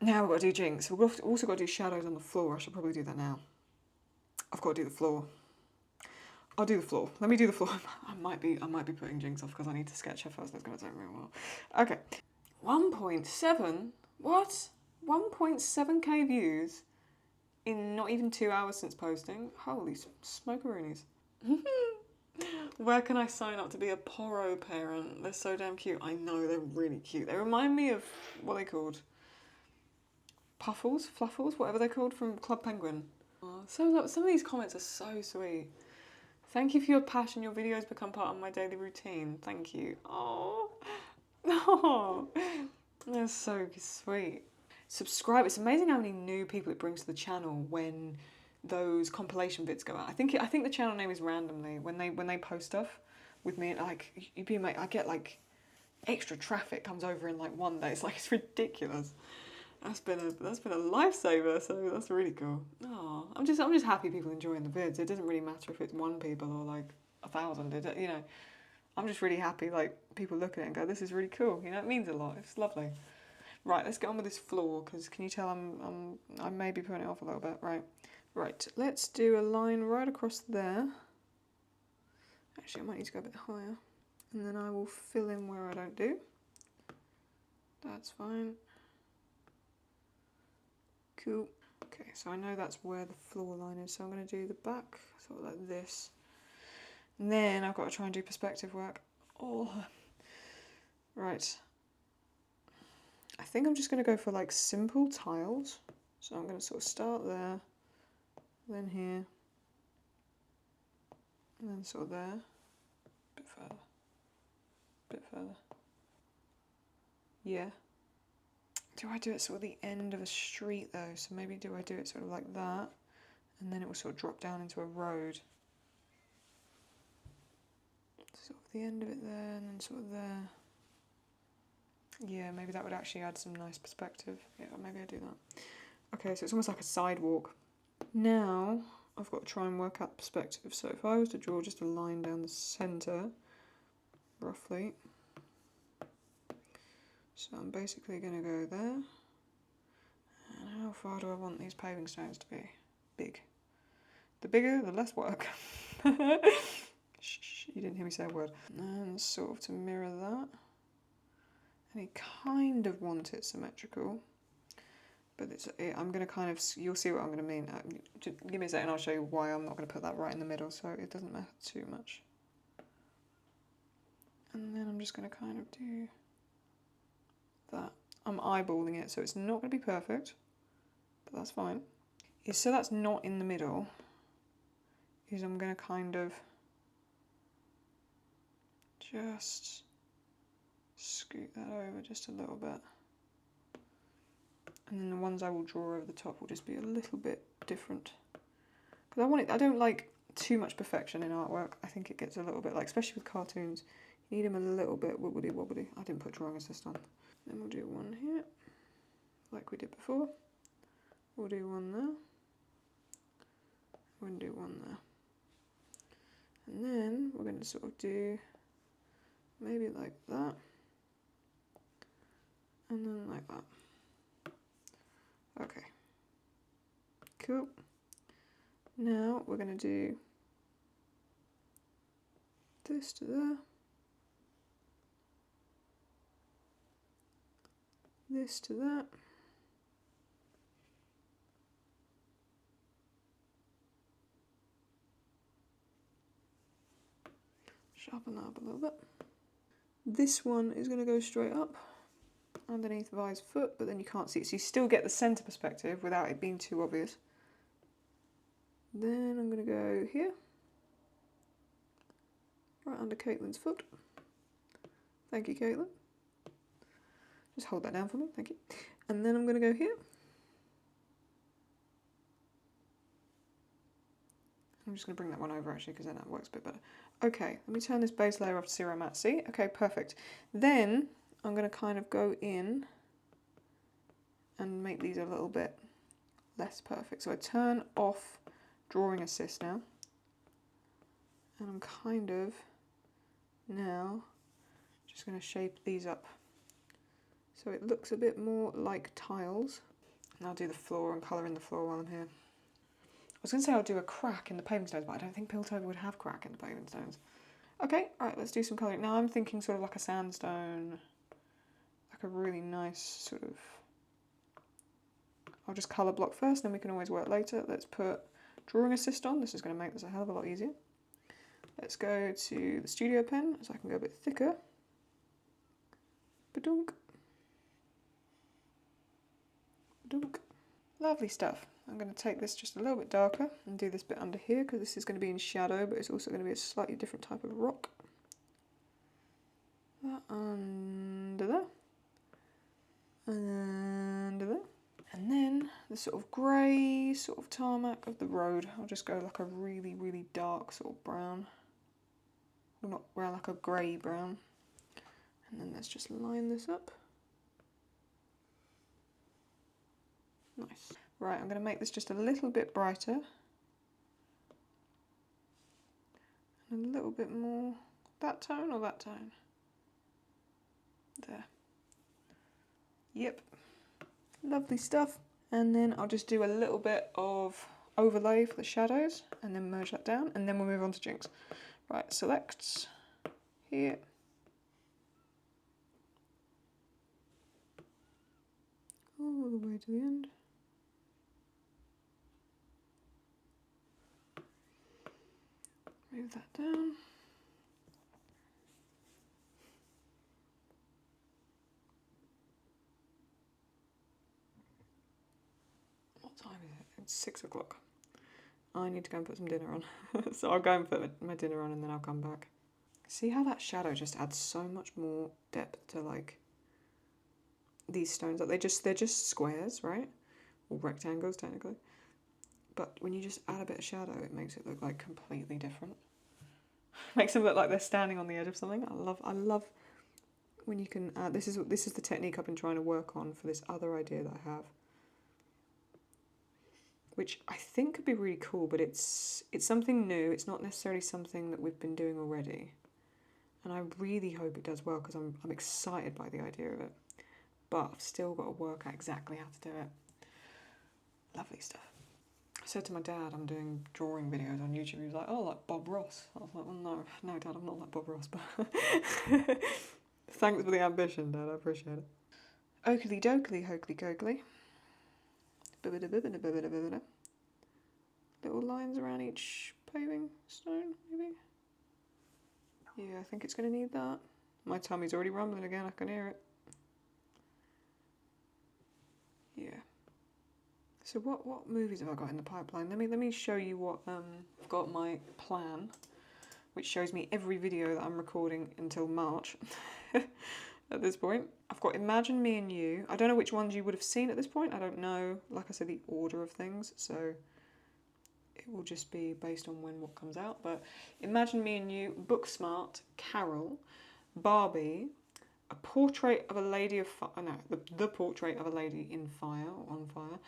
Now we've got to do Jinx. We've also got to do shadows on the floor. I should probably do that now. I've got to do the floor. I'll do the floor. Let me do the floor. I might be putting Jinx off because I need to sketch her first. That's going to take me a while. Okay. 1.7? What? 1.7k views in not even 2 hours since posting? Holy smokeroonies. Where can I sign up to be a Poro parent? They're so damn cute. I know, they're really cute. They remind me of, what are they called? Puffles? Fluffles? Whatever they're called from Club Penguin. Oh, so some of these comments are so sweet. Thank you for your passion. Your videos become part of my daily routine. Thank you. Oh, they're so sweet. Subscribe. It's amazing how many new people it brings to the channel when those compilation bits go out. I think the channel name is randomly when they post stuff with me. Like you'd be amazed. I get like extra traffic comes over in like one day. It's ridiculous. That's been a lifesaver. So that's really cool. Oh, I'm just happy people enjoying the vids. It doesn't really matter if it's 1 people or like 1,000. You know, I'm just really happy, like, people look at it and go, this is really cool, you know, it means a lot, it's lovely. Right, let's get on with this floor, because can you tell I may be putting it off a little bit, right, let's do a line right across there. Actually, I might need to go a bit higher, and then I will fill in where I don't do. That's fine. Cool. Okay, so I know that's where the floor line is, so I'm going to do the back, sort of like this. And then I've got to try and do perspective work. Oh, right. I think I'm just going to go for like simple tiles. So I'm going to sort of start there, then here, and then sort of there, a bit further, a bit further. Yeah. Do I do it sort of the end of a street though? So maybe do I do it sort of like that, and then it will sort of drop down into a road. Sort of the end of it there, and then sort of there. Yeah, maybe that would actually add some nice perspective. Yeah, maybe I do that. Okay, so it's almost like a sidewalk. Now, I've got to try and work out perspective. So if I was to draw just a line down the centre, roughly. So I'm basically going to go there. And how far do I want these paving stones to be? Big. The bigger, the less work. Shh, you didn't hear me say a word. And sort of to mirror that. And you kind of want it symmetrical, but I'm going to kind of, you'll see what I'm going to mean. Just give me a second, I'll show you why I'm not going to put that right in the middle, so it doesn't matter too much. And then I'm just going to kind of do that. I'm eyeballing it, so it's not going to be perfect, but that's fine. So that's not in the middle, is I'm going to kind of just scoot that over just a little bit. And then the ones I will draw over the top will just be a little bit different. Because I don't like too much perfection in artwork. I think it gets a little bit like, especially with cartoons, you need them a little bit wobbly wobbly. I didn't put drawing assist on. Then we'll do one here, like we did before. We'll do one there. We'll do one there. And then we're going to sort of do maybe like that. And then like that. Okay, cool. Now we're going to do this to there, this to that, sharpen that up a little bit. This one is going to go straight up underneath Vi's foot, but then you can't see it, so you still get the centre perspective without it being too obvious. Then I'm going to go here, right under Caitlyn's foot. Thank you, Caitlyn. Just hold that down for me, thank you. And then I'm going to go here. I'm just going to bring that one over actually, because then that works a bit better. Okay, let me turn this base layer off to zero matte. See? Okay, perfect. Then I'm going to kind of go in and make these a little bit less perfect. So I turn off drawing assist now. And I'm kind of now just going to shape these up so it looks a bit more like tiles. And I'll do the floor and colour in the floor while I'm here. I was going to say I'll do a crack in the paving stones, but I don't think Piltover would have crack in the paving stones. Okay, alright, let's do some colouring. Now I'm thinking sort of like a sandstone, like a really nice sort of... I'll just colour block first, then we can always work later. Let's put drawing assist on. This is going to make this a hell of a lot easier. Let's go to the studio pen so I can go a bit thicker. Badunk. Badunk. Lovely stuff. I'm going to take this just a little bit darker and do this bit under here because this is going to be in shadow, but it's also going to be a slightly different type of rock. That under there. And under there. And then the sort of grey sort of tarmac of the road. I'll just go like a really, really dark sort of brown. Well, not brown, like a grey brown. And then let's just line this up. Nice. Right, I'm going to make this just a little bit brighter. And a little bit more That tone or that tone? There. Yep. Lovely stuff. And then I'll just do a little bit of overlay for the shadows and then merge that down, and then we'll move on to Jinx. Right, select here. All the way to the end. Move that down. What time is it? It's 6 o'clock. I need to go and put some dinner on. So I'll go and put my dinner on and then I'll come back. See how that shadow just adds so much more depth to like these stones? Like they're just squares, right? Or rectangles technically. But when you just add a bit of shadow, it makes it look like completely different. Makes them look like they're standing on the edge of something. I love when you can add, this is the technique I've been trying to work on for this other idea that I have, which I think could be really cool, but it's something new. It's not necessarily something that we've been doing already, and I really hope it does well because I'm excited by the idea of it. But I've still got to work out exactly how to do it. Lovely stuff. I said to my dad, I'm doing drawing videos on YouTube. He was like, oh, like Bob Ross. I was like, well, no, Dad, I'm not like Bob Ross, but thanks for the ambition, Dad, I appreciate it. Oakley dokley, hokely cokely. Little lines around each paving stone, maybe? Yeah, I think it's going to need that. My tummy's already rumbling again, I can hear it. Yeah. So what movies have I got in the pipeline? Let me show you what I've got my plan, which shows me every video that I'm recording until March. At this point, I've got Imagine Me and You. I don't know which ones you would have seen at this point. I don't know, like I said, the order of things, so it will just be based on what comes out. But Imagine Me and You, Booksmart, Carol, Barbie, A Portrait of a Lady of Fire. No, the Portrait of a Lady in Fire or on Fire.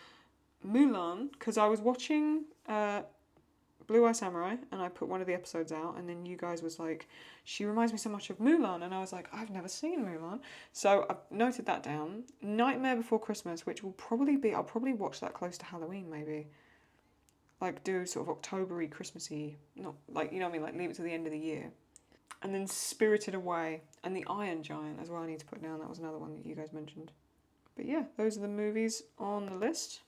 Mulan, because I was watching Blue Eye Samurai and I put one of the episodes out, and then you guys was like, she reminds me so much of Mulan, and I was like, I've never seen Mulan, so I've noted that down. Nightmare Before Christmas, which will probably be, I'll probably watch that close to Halloween maybe, like do sort of October-y, Christmassy, not like, you know what I mean, like leave it to the end of the year. And then Spirited Away and The Iron Giant as well I need to put down. That was another one that you guys mentioned. But yeah, those are the movies on the list.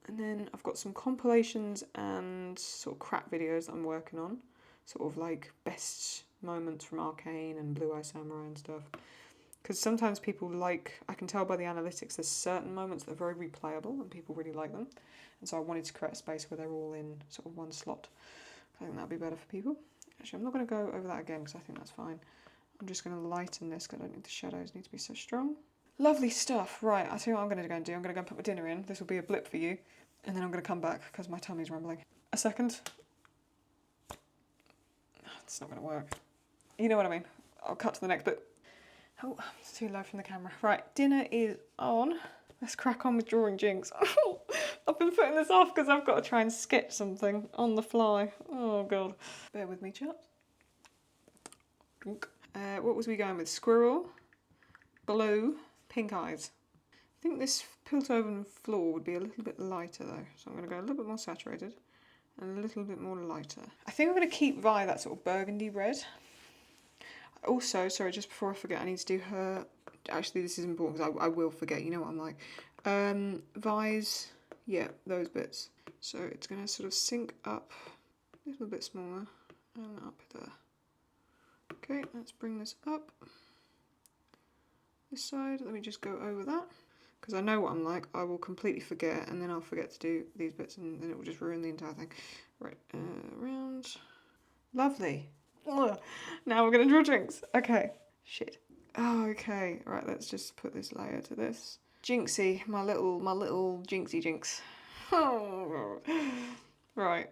And then I've got some compilations and sort of crap videos that I'm working on. Sort of like best moments from Arcane and Blue Eye Samurai and stuff. Because sometimes people like, I can tell by the analytics, there's certain moments that are very replayable and people really like them. And so I wanted to create a space where they're all in sort of one slot. I think that'd be better for people. Actually, I'm not going to go over that again because I think that's fine. I'm just going to lighten this because I don't think the shadows need to be so strong. Lovely stuff. Right, I'll tell you what I'm going to go and do. I'm going to go and put my dinner in. This will be a blip for you. And then I'm going to come back because my tummy's rumbling. A second. It's not going to work. You know what I mean. I'll cut to the next bit. Oh, it's too low from the camera. Right, dinner is on. Let's crack on with drawing Jinx. I've been putting this off because I've got to try and sketch something on the fly. Oh, God. Bear with me, chaps. What was we going with? Squirrel, blue, pink eyes. I think this Piltover floor would be a little bit lighter though, so I'm going to go a little bit more saturated and a little bit more lighter. I think I'm going to keep Vi that sort of burgundy red. Also, sorry, just before I forget, I need to do her. Actually, this is important because I will forget, you know what I'm like. Vi's, yeah, those bits. So it's going to sort of sync up a little bit smaller and up there. Okay, let's bring this up. This side, let me just go over that. Because I know what I'm like, I will completely forget and then I'll forget to do these bits and then it will just ruin the entire thing. Right, around. Lovely. Ugh. Now we're going to draw Jinx. Okay, shit. Oh, okay, right, let's just put this layer to this. Jinxie, my little Jinxie Jinx. Oh. Right.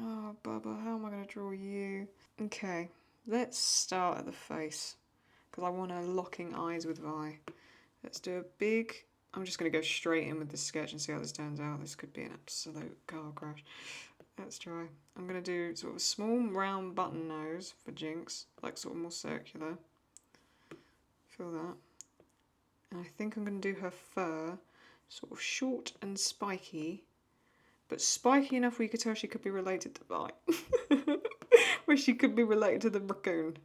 Oh, Bubba, how am I going to draw you? Okay, let's start at the face. Because I want her locking eyes with Vi. Let's do a big... I'm just going to go straight in with this sketch and see how this turns out. This could be an absolute car crash. Let's try. I'm going to do sort of a small round button nose for Jinx, like sort of more circular. Feel that. And I think I'm going to do her fur sort of short and spiky, but spiky enough where you could tell she could be related to Vi. Where she could be related to the raccoon.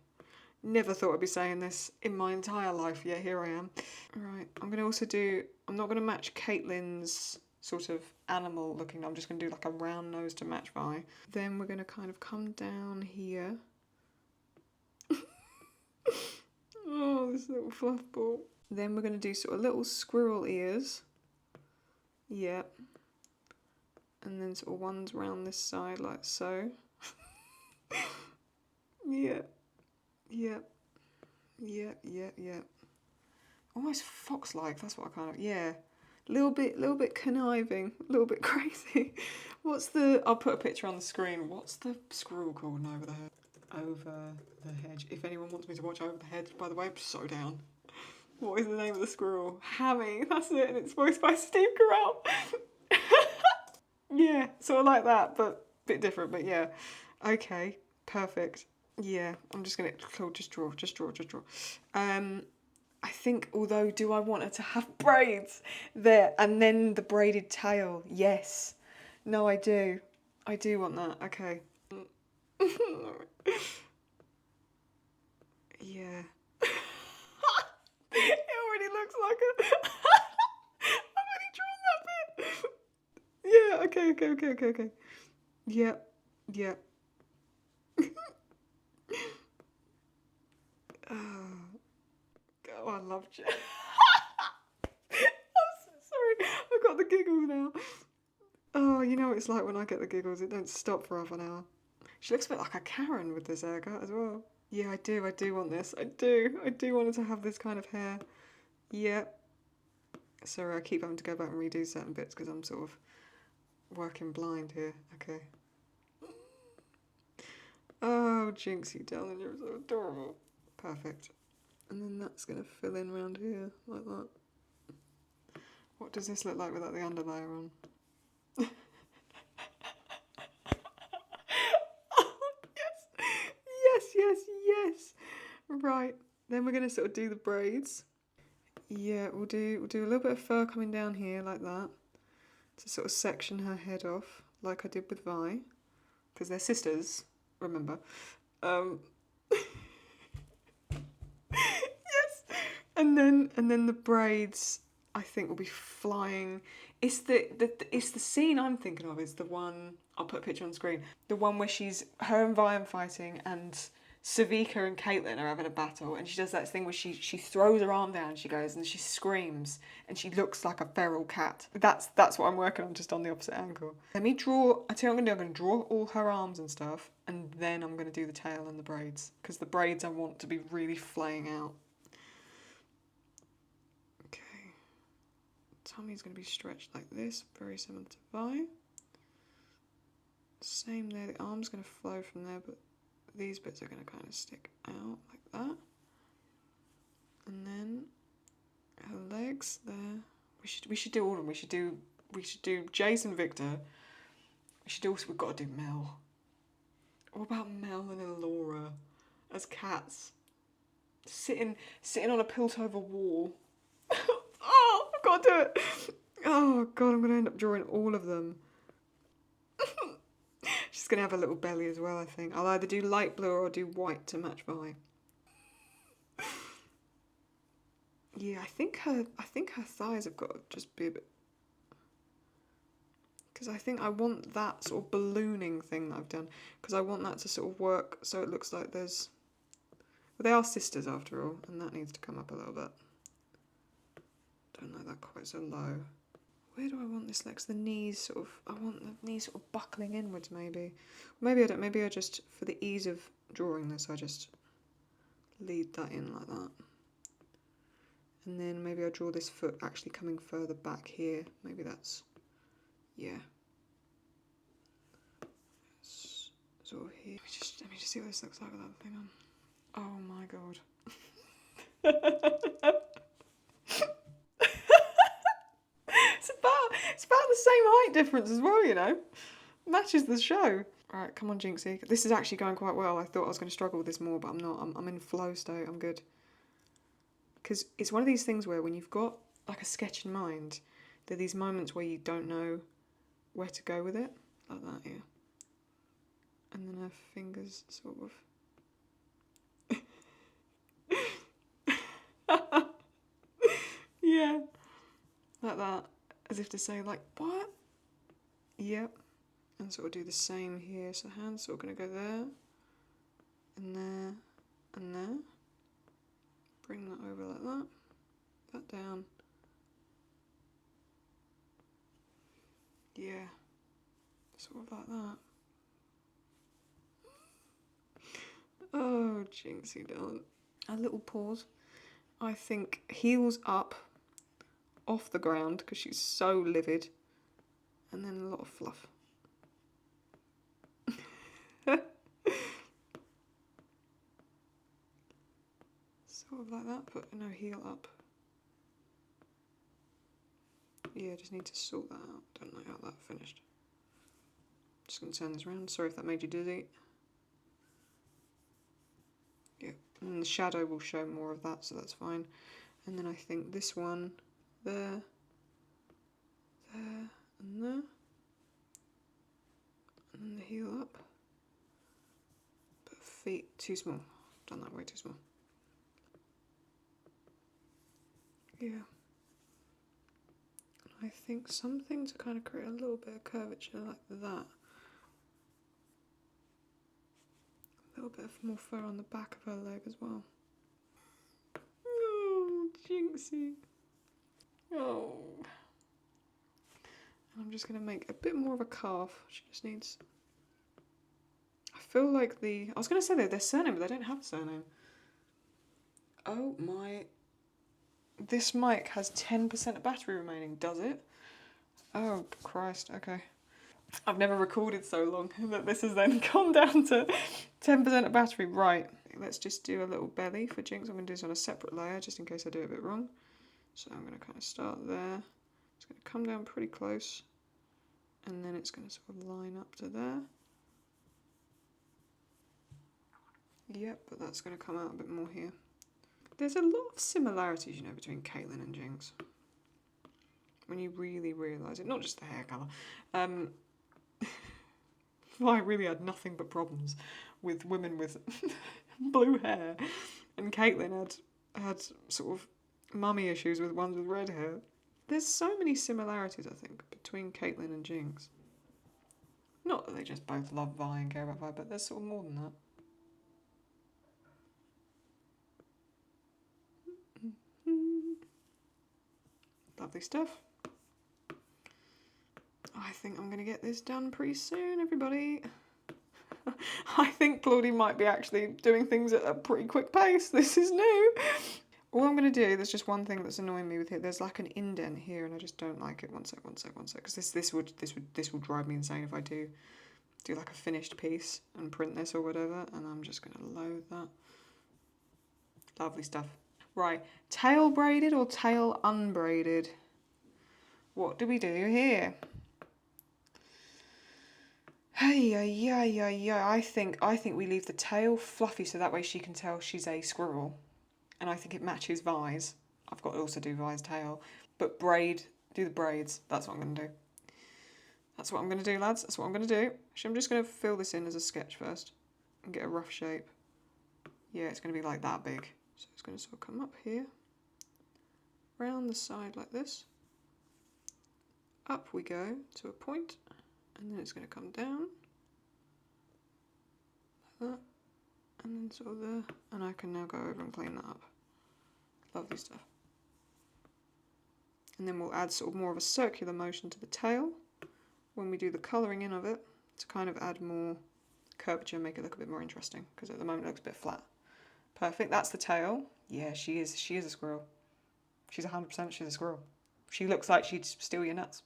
Never thought I'd be saying this in my entire life, yet here I am. Right, I'm going to also do, I'm not going to match Caitlyn's sort of animal looking, I'm just going to do like a round nose to match Vi. Then we're going to kind of come down here. Oh, this little fluff ball. Then we're going to do sort of little squirrel ears. Yep. And then sort of ones round this side like so. Yeah. Yep. Yep, yep, yep. Almost fox-like, that's what I kind of, yeah. Little bit conniving, a little bit crazy. What's the, I'll put a picture on the screen. What's the squirrel called in Over the Hedge? Over the Hedge. If anyone wants me to watch Over the Hedge, by the way, I'm so down. What is the name of the squirrel? Hammy, that's it, and it's voiced by Steve Carell. Yeah, sort of like that, but a bit different, but yeah. Okay, perfect. Yeah, I'm just gonna, just draw. I think, although, do I want her to have braids there and then the braided tail? Yes. No, I do. I do want that. Okay. Yeah. It already looks like a... I've already drawn that bit. Yeah, okay. Yep. Oh, I love you. I'm so sorry. I've got the giggles now. Oh, you know what it's like when I get the giggles. It don't stop for half an hour. She looks a bit like a Karen with this haircut as well. Yeah, I do want this. I do want her to have this kind of hair. Yep. Sorry, I keep having to go back and redo certain bits because I'm sort of working blind here. Okay. Oh, Jinx, you darling, you're so adorable. Perfect. And then that's going to fill in around here, like that. What does this look like without the underlayer on? Yes. Right, then we're going to sort of do the braids. Yeah, we'll do a little bit of fur coming down here, like that, to sort of section her head off, like I did with Vi, because they're sisters, remember. Yes, and then the braids, I think, will be flying. It's the scene I'm thinking of is the one, I'll put a picture on screen, the one where her and Vi are fighting and Savika and Caitlyn are having a battle, and she does that thing where she throws her arm down, she goes, and she screams, and she looks like a feral cat. That's what I'm working on, just on the opposite angle. Let me draw, I tell you what I'm going to draw all her arms and stuff, and then I'm going to do the tail and the braids, because the braids I want to be really flaying out. Okay. Tummy's going to be stretched like this, very similar to Vi. Same there, the arm's going to flow from there, but these bits are going to kind of stick out like that. And then her legs there. We should do all of them. We should do Jace and Victor. We've got to do Mel. What about Mel and Elora as cats? Sitting on a Piltover wall. Oh, I've got to do it. Oh god, I'm going to end up drawing all of them. She's going to have a little belly as well, I think. I'll either do light blue or I'll do white to match Vi. Yeah, I think her thighs have got to just be a bit... Because I think I want that sort of ballooning thing that I've done. Because I want that to sort of work so it looks like there's... Well, they are sisters after all, and that needs to come up a little bit. Don't like that quite so low. Where do I want this next? The knees sort of... I want the knees sort of buckling inwards, maybe. Maybe I don't. Maybe I just, for the ease of drawing this, I just lead that in like that. And then maybe I draw this foot actually coming further back here. Maybe that's... Yeah. Sort of here. Let me just see what this looks like with that thing on. Oh my god. It's about the same height difference as well, you know. Matches the show. Alright, come on, Jinxie. This is actually going quite well. I thought I was going to struggle with this more, but I'm not. I'm in flow state. I'm good. Because it's one of these things where when you've got like a sketch in mind, there are these moments where you don't know where to go with it. Like that, yeah. And then her fingers sort of... yeah. Like that. As if to say, like, what? Yep. And sort of do the same here. So hands sort of going to go there. And there. And there. Bring that over like that. That down. Yeah. Sort of like that. Oh, Jinxie darling. A little pause. I think heels up off the ground because she's so livid. And then a lot of fluff. Sort of like that, but no heel up. Yeah, just need to sort that out. Don't know how that finished. Just going to turn this around. Sorry if that made you dizzy. Yeah, and the shadow will show more of that, so that's fine. And then I think this one, there, and there. And then the heel up. But feet too small. Done that way too small. Yeah. I think something to kind of create a little bit of curvature like that. A little bit of more fur on the back of her leg as well. Oh, Jinxie. Oh. And I'm just going to make a bit more of a calf. She just needs... I feel like I was going to say their surname, but they don't have a surname. Oh my... This mic has 10% of battery remaining, does it? Oh, Christ, okay. I've never recorded so long that this has then gone down to 10% of battery. Right, let's just do a little belly for Jinx. I'm going to do this on a separate layer just in case I do it a bit wrong. So I'm going to kind of start there. It's going to come down pretty close. And then it's going to sort of line up to there. Yep, but that's going to come out a bit more here. There's a lot of similarities, you know, between Caitlyn and Jinx. When you really realise it, not just the hair colour. I really had nothing but problems with women with blue hair, and Caitlyn had sort of mummy issues with ones with red hair. There's so many similarities, I think, between Caitlyn and Jinx. Not that they just both love Vi and care about Vi, but there's sort of more than that. Lovely stuff. I think I'm going to get this done pretty soon, everybody. I think Claudie might be actually doing things at a pretty quick pace. This is new. All I'm going to do, there's just one thing that's annoying me with it. There's like an indent here and I just don't like it. One sec. Because this will drive me insane if I do like a finished piece and print this or whatever. And I'm just going to load that. Lovely stuff. Right, tail braided or tail unbraided? What do we do here? Hey, I think we leave the tail fluffy so that way she can tell she's a squirrel. And I think it matches Vi's. I've got to also do Vi's tail. But do the braids. That's what I'm going to do. That's what I'm going to do, lads. That's what I'm going to do. Actually, I'm just going to fill this in as a sketch first and get a rough shape. Yeah, it's going to be like that big. So it's going to sort of come up here, round the side like this. Up we go to a point, and then it's going to come down like that, and then sort of there. And I can now go over and clean that up. Lovely stuff. And then we'll add sort of more of a circular motion to the tail when we do the colouring in of it to kind of add more curvature and make it look a bit more interesting, because at the moment it looks a bit flat. Perfect, that's the tail. Yeah, she is a squirrel. She's 100%, she's a squirrel. She looks like she'd steal your nuts.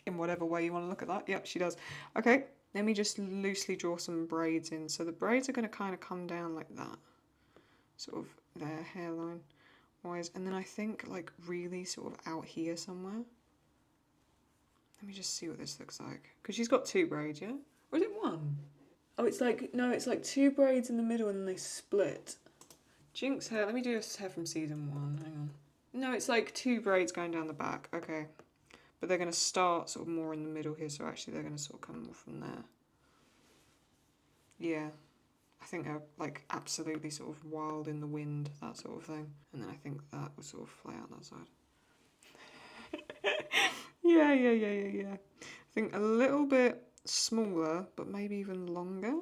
In whatever way you want to look at that. Yep, she does. Okay, let me just loosely draw some braids in. So the braids are going to kind of come down like that. Sort of there, hairline wise. And then I think like really sort of out here somewhere. Let me just see what this looks like. Because she's got 2 braids, yeah? Or is it 1? Oh, it's like, no, it's like 2 braids in the middle and then they split. Jinx hair, let me do this hair from season 1, hang on. No, it's like 2 braids going down the back, okay. But they're going to start sort of more in the middle here, so actually they're going to sort of come more from there. Yeah, I think they're like absolutely sort of wild in the wind, that sort of thing. And then I think that will sort of fly out that side. Yeah. I think a little bit smaller, but maybe even longer.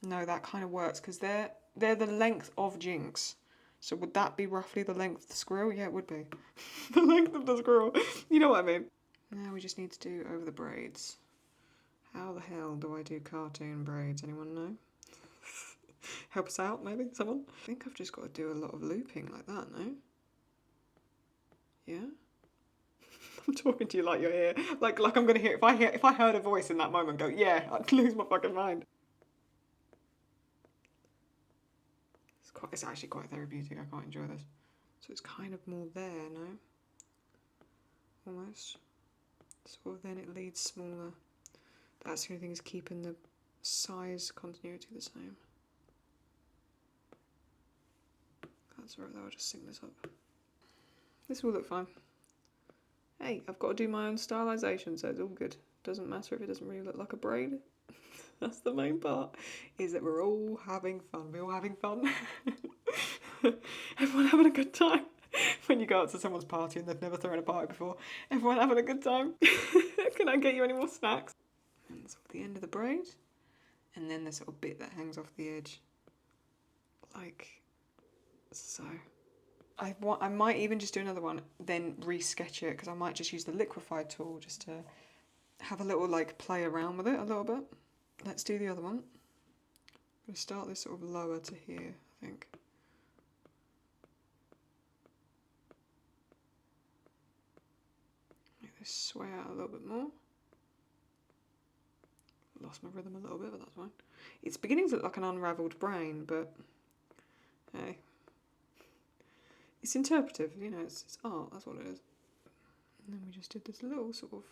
No, that kind of works because they're the length of Jinx. So would that be roughly the length of the squirrel? Yeah, it would be. The length of the squirrel. You know what I mean? Now we just need to do over the braids. How the hell do I do cartoon braids? Anyone know? Help us out, maybe? Someone? I think I've just got to do a lot of looping like that, no? Yeah? I'm talking to you like you're here. Like I'm gonna hear if I heard a voice in that moment go, yeah, I'd lose my fucking mind. It's actually quite therapeutic, I quite enjoy this. So it's kind of more there, no? Almost. Sort of then it leads smaller. That's the only thing is keeping the size continuity the same. That's alright though, I'll just sync this up. This will look fine. Hey, I've got to do my own stylization, so it's all good. Doesn't matter if it doesn't really look like a braid. That's the main part, is that we're all having fun. We're all having fun. Everyone having a good time. When you go out to someone's party and they've never thrown a party before, everyone having a good time. Can I get you any more snacks? And sort of the end of the braid, and then the sort of bit that hangs off the edge, like so. I might even just do another one, then re-sketch it, because I might just use the liquify tool just to have a little like play around with it a little bit. Let's do the other one. I'm going to start this sort of lower to here, I think. Make this sway out a little bit more. Lost my rhythm a little bit, but that's fine. It's beginning to look like an unravelled brain, but hey. It's interpretive, you know, it's art, that's what it is. And then we just did this little sort of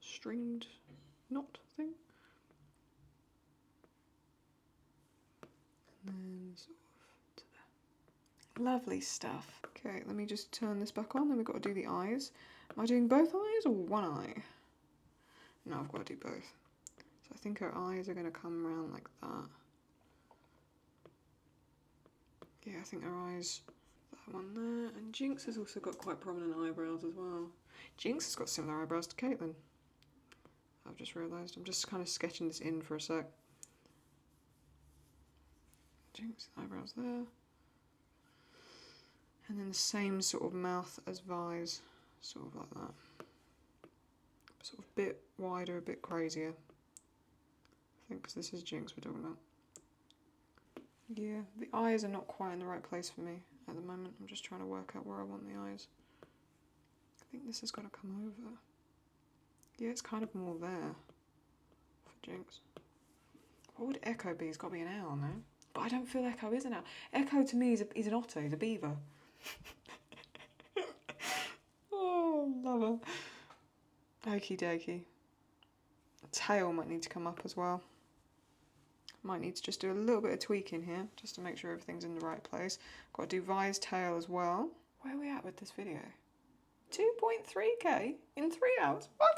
stringed knot thing. And then sort of to there. Lovely stuff. Okay, let me just turn this back on, then we've got to do the eyes. Am I doing both eyes or one eye? No, I've got to do both. So I think her eyes are going to come around like that. Yeah, I think her eyes... That one there, and Jinx has also got quite prominent eyebrows as well. Jinx has got similar eyebrows to Caitlyn. I've just realised. I'm just kind of sketching this in for a sec. Jinx, eyebrows there. And then the same sort of mouth as Vi's, sort of like that. Sort of a bit wider, a bit crazier. I think because this is Jinx we're talking about. Yeah, the eyes are not quite in the right place for me at the moment. I'm just trying to work out where I want the eyes. I think this has got to come over. Yeah, it's kind of more there for Jinx. What would Echo be? It's got to be an owl, no? But I don't feel Echo is an owl. Echo to me is an otter, he's a beaver. Oh, love her. Okie dokie. Tail might need to come up as well. Might need to just do a little bit of tweaking here, just to make sure everything's in the right place. Got to do Vi's tail as well. Where are we at with this video? 2.3k in 3 hours? What?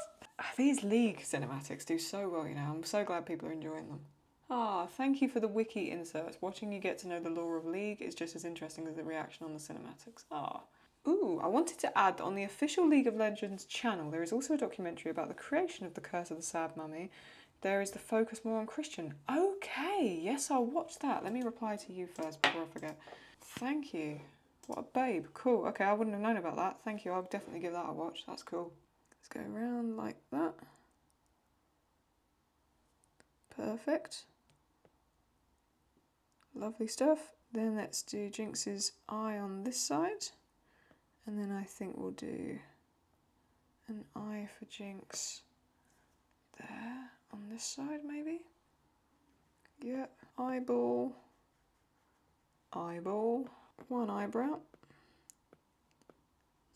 These League cinematics do so well, you know. I'm so glad people are enjoying them. Ah, thank you for the wiki inserts. Watching you get to know the lore of League is just as interesting as the reaction on the cinematics. Ah. Ooh, I wanted to add that on the official League of Legends channel, there is also a documentary about the creation of the Curse of the Sad Mummy. There is the focus more on Christian. Okay, yes, I'll watch that. Let me reply to you first before I forget. Thank you. What a babe. Cool. Okay, I wouldn't have known about that. Thank you. I'll definitely give that a watch. That's cool. Let's go around like that. Perfect. Lovely stuff. Then let's do Jinx's eye on this side. And then I think we'll do an eye for Jinx there. On this side, maybe? Yep. Eyeball. Eyeball. One eyebrow.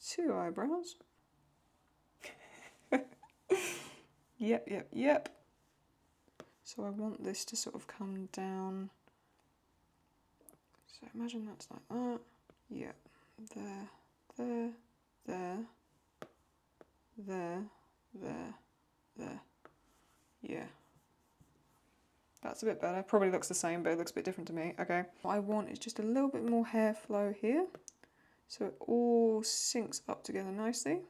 2 eyebrows. Yep, yep, yep. So I want this to sort of come down. So imagine that's like that. Yep. There, there, there, there, there, there. Yeah. That's a bit better. Probably looks the same, but it looks a bit different to me. Okay. What I want is just a little bit more hair flow here, so it all syncs up together nicely.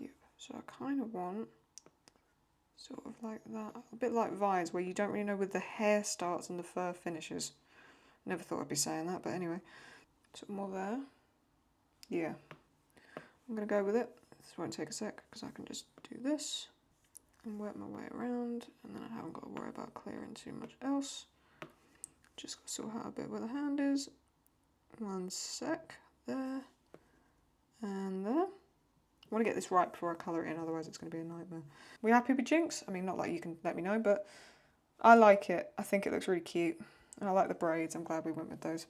Yep. So I kind of want sort of like that, a bit like Vi's, where you don't really know where the hair starts and the fur finishes. Never thought I'd be saying that, but anyway. Sort of more there. Yeah. I'm gonna go with it. This won't take a sec because I can just do this and work my way around, and then I haven't got to worry about clearing too much else. Just got to sort out a bit where the hand is. One sec. There. And there. I want to get this right before I colour it in, otherwise it's going to be a nightmare. We happy with Jinx? I mean, not like you can let me know, but I like it. I think it looks really cute. And I like the braids. I'm glad we went with those.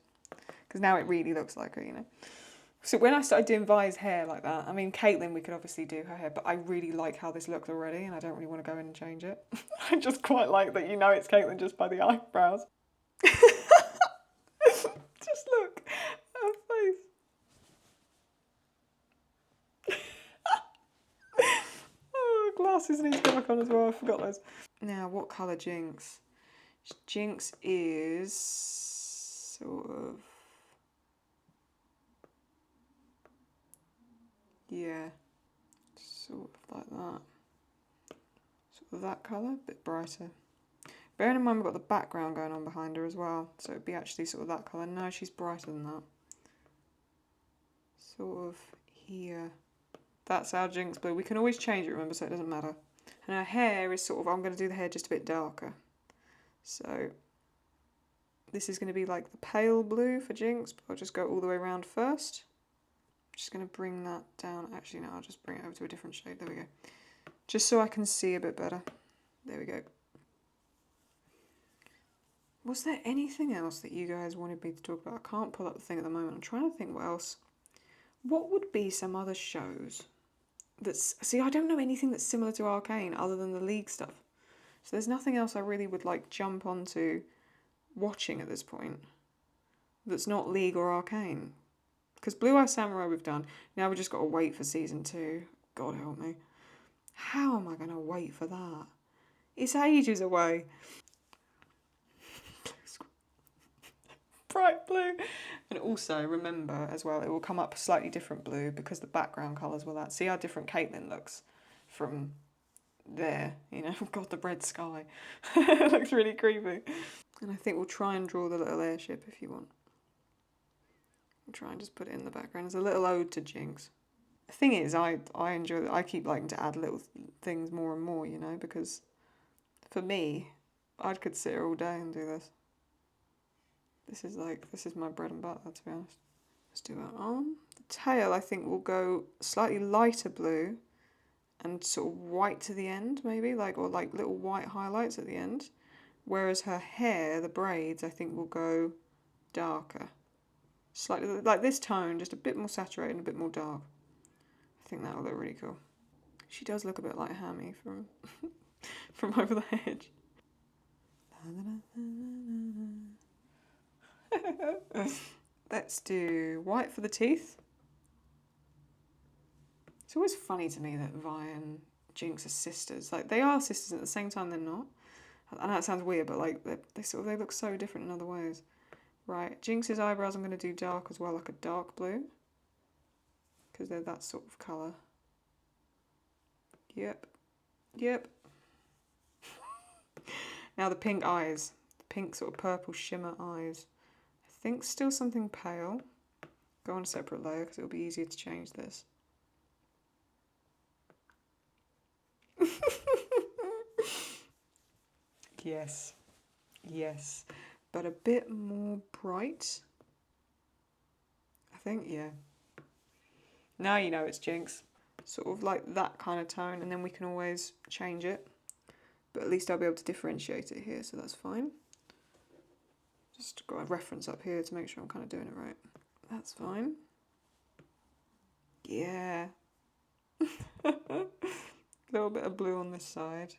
Because now it really looks like her, you know. So when I started doing Vi's hair like that, I mean, Caitlyn, we could obviously do her hair, but I really like how this looks already, and I don't really want to go in and change it. I just quite like that you know it's Caitlyn just by the eyebrows. Just look at her face. Oh, glasses need to go back on as well, I forgot those. Now, what colour Jinx? Jinx is sort of... yeah, sort of like that. Sort of that colour, a bit brighter. Bearing in mind we've got the background going on behind her as well, so it'd be actually sort of that colour. No, she's brighter than that. Sort of here. That's our Jinx blue. We can always change it, remember, so it doesn't matter. And her hair is sort of, I'm going to do the hair just a bit darker. So this is going to be like the pale blue for Jinx, but I'll just go all the way around first. I'm just going to bring that down. Actually, no, I'll just bring it over to a different shade. There we go. Just so I can see a bit better. There we go. Was there anything else that you guys wanted me to talk about? I can't pull up the thing at the moment. I'm trying to think what else. What would be some other shows that's... see, I don't know anything that's similar to Arcane other than the League stuff. So there's nothing else I really would like jump onto watching at this point that's not League or Arcane. Because Blue Eye Samurai we've done. Now we've just got to wait for season 2. God help me. How am I going to wait for that? It's ages away. Bright blue. And also remember as well, it will come up a slightly different blue because the background colours will that. See how different Caitlyn looks from there, you know. God, the red sky. It looks really creepy. And I think we'll try and draw the little airship if you want. We'll try and just put it in the background as a little ode to Jinx. The thing is, I enjoy it. I keep liking to add little things more and more, you know, because for me, I could sit here all day and do this. This is my bread and butter, to be honest. Let's do our arm. The tail, I think, will go slightly lighter blue and sort of white to the end, maybe, or like little white highlights at the end. Whereas her hair, the braids, I think will go darker. Slightly like this tone, just a bit more saturated and a bit more dark. I think that'll look really cool. She does look a bit like Hammy from from Over the Hedge. Let's do white for the teeth. It's always funny to me that Vi and Jinx are sisters. Like, they are sisters, at the same time they're not. I know it sounds weird, but like they look so different in other ways. Right, Jinx's eyebrows I'm going to do dark as well, like a dark blue. Because they're that sort of colour. Yep. Yep. Now the pink eyes. The pink sort of purple shimmer eyes. I think still something pale. Go on a separate layer because it'll be easier to change this. Yes. Yes. But a bit more bright. I think, yeah. Now you know it's Jinx. Sort of like that kind of tone, and then we can always change it. But at least I'll be able to differentiate it here, so that's fine. Just got a reference up here to make sure I'm kind of doing it right. That's fine. Yeah. A little bit of blue on this side.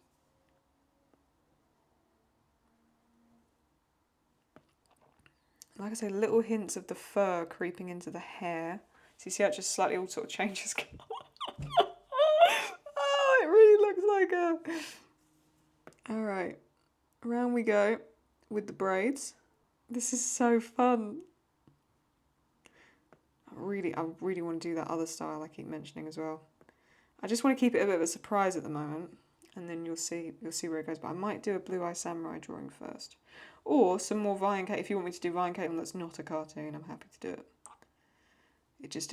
Like I say, little hints of the fur creeping into the hair. So you see how it just slightly all sort of changes colour? Oh, it really looks like a... Alright, around we go with the braids. This is so fun. I really want to do that other style I keep mentioning as well. I just want to keep it a bit of a surprise at the moment, and then you'll see where it goes. But I might do a Blue Eye Samurai drawing first. Or some more Vi and Cait. If you want me to do Vi and Caitlyn that's not a cartoon, I'm happy to do it.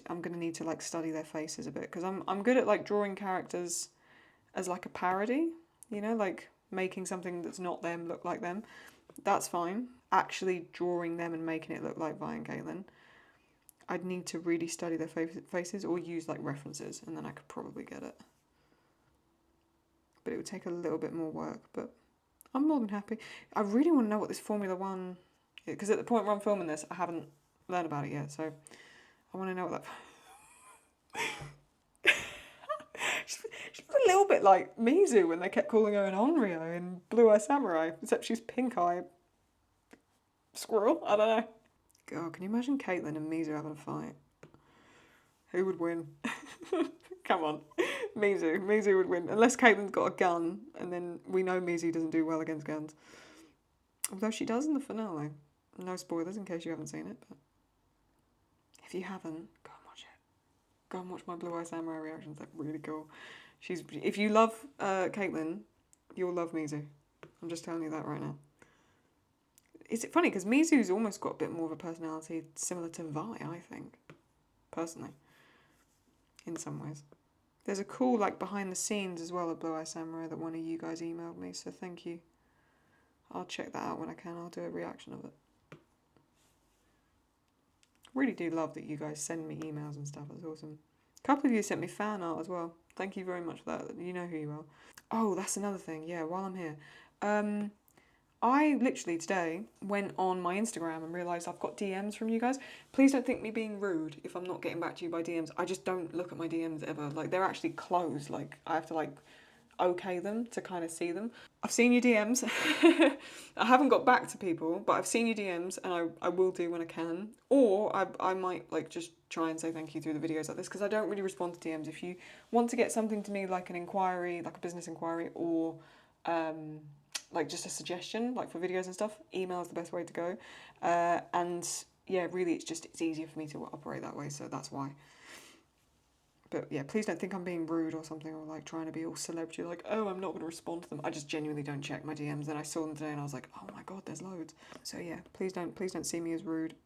I'm gonna need to like study their faces a bit, because I'm good at like drawing characters as like a parody, you know, like making something that's not them look like them. That's fine. Actually drawing them and making it look like Vi and Caitlyn, I'd need to really study their faces or use like references, and then I could probably get it. But it would take a little bit more work, but I'm more than happy. I really want to know what this Formula 1... Because at the point where I'm filming this, I haven't learned about it yet, so I want to know what that... she's a little bit like Mizu when they kept calling her an Onryo in Blue Eye Samurai, except she's Pink Eye Squirrel. I don't know. God, can you imagine Caitlyn and Mizu having a fight? Who would win? Come on. Mizu would win. Unless Caitlyn's got a gun, and then we know Mizu doesn't do well against guns. Although she does in the finale. No spoilers in case you haven't seen it, but if you haven't, go and watch it. Go and watch my Blue Eye Samurai reactions. They're really cool. If you love Caitlyn, you'll love Mizu. I'm just telling you that right now. Is it funny? Because Mizu's almost got a bit more of a personality similar to Vi, I think. Personally. In some ways. There's a cool, like, behind the scenes as well of Blue Eye Samurai that one of you guys emailed me, so thank you. I'll check that out when I can. I'll do a reaction of it. Really do love that you guys send me emails and stuff. That's awesome. A couple of you sent me fan art as well. Thank you very much for that. You know who you are. Oh, that's another thing. Yeah, while I'm here. I literally today went on my Instagram and realised I've got DMs from you guys. Please don't think me being rude if I'm not getting back to you by DMs. I just don't look at my DMs ever. Like, they're actually closed. Like, I have to, like, okay them to kind of see them. I've seen your DMs. I haven't got back to people, but I've seen your DMs, and I will do when I can. Or I might, like, just try and say thank you through the videos like this, because I don't really respond to DMs. If you want to get something to me, like an inquiry, like a business inquiry, or... like just a suggestion, like for videos and stuff, email is the best way to go. And yeah, really it's easier for me to operate that way, so that's why. But yeah, please don't think I'm being rude or something, or like trying to be all celebrity, like, oh, I'm not going to respond to them. I just genuinely don't check my DMs, and I saw them today and I was like, oh my god, there's loads. So yeah, please don't see me as rude.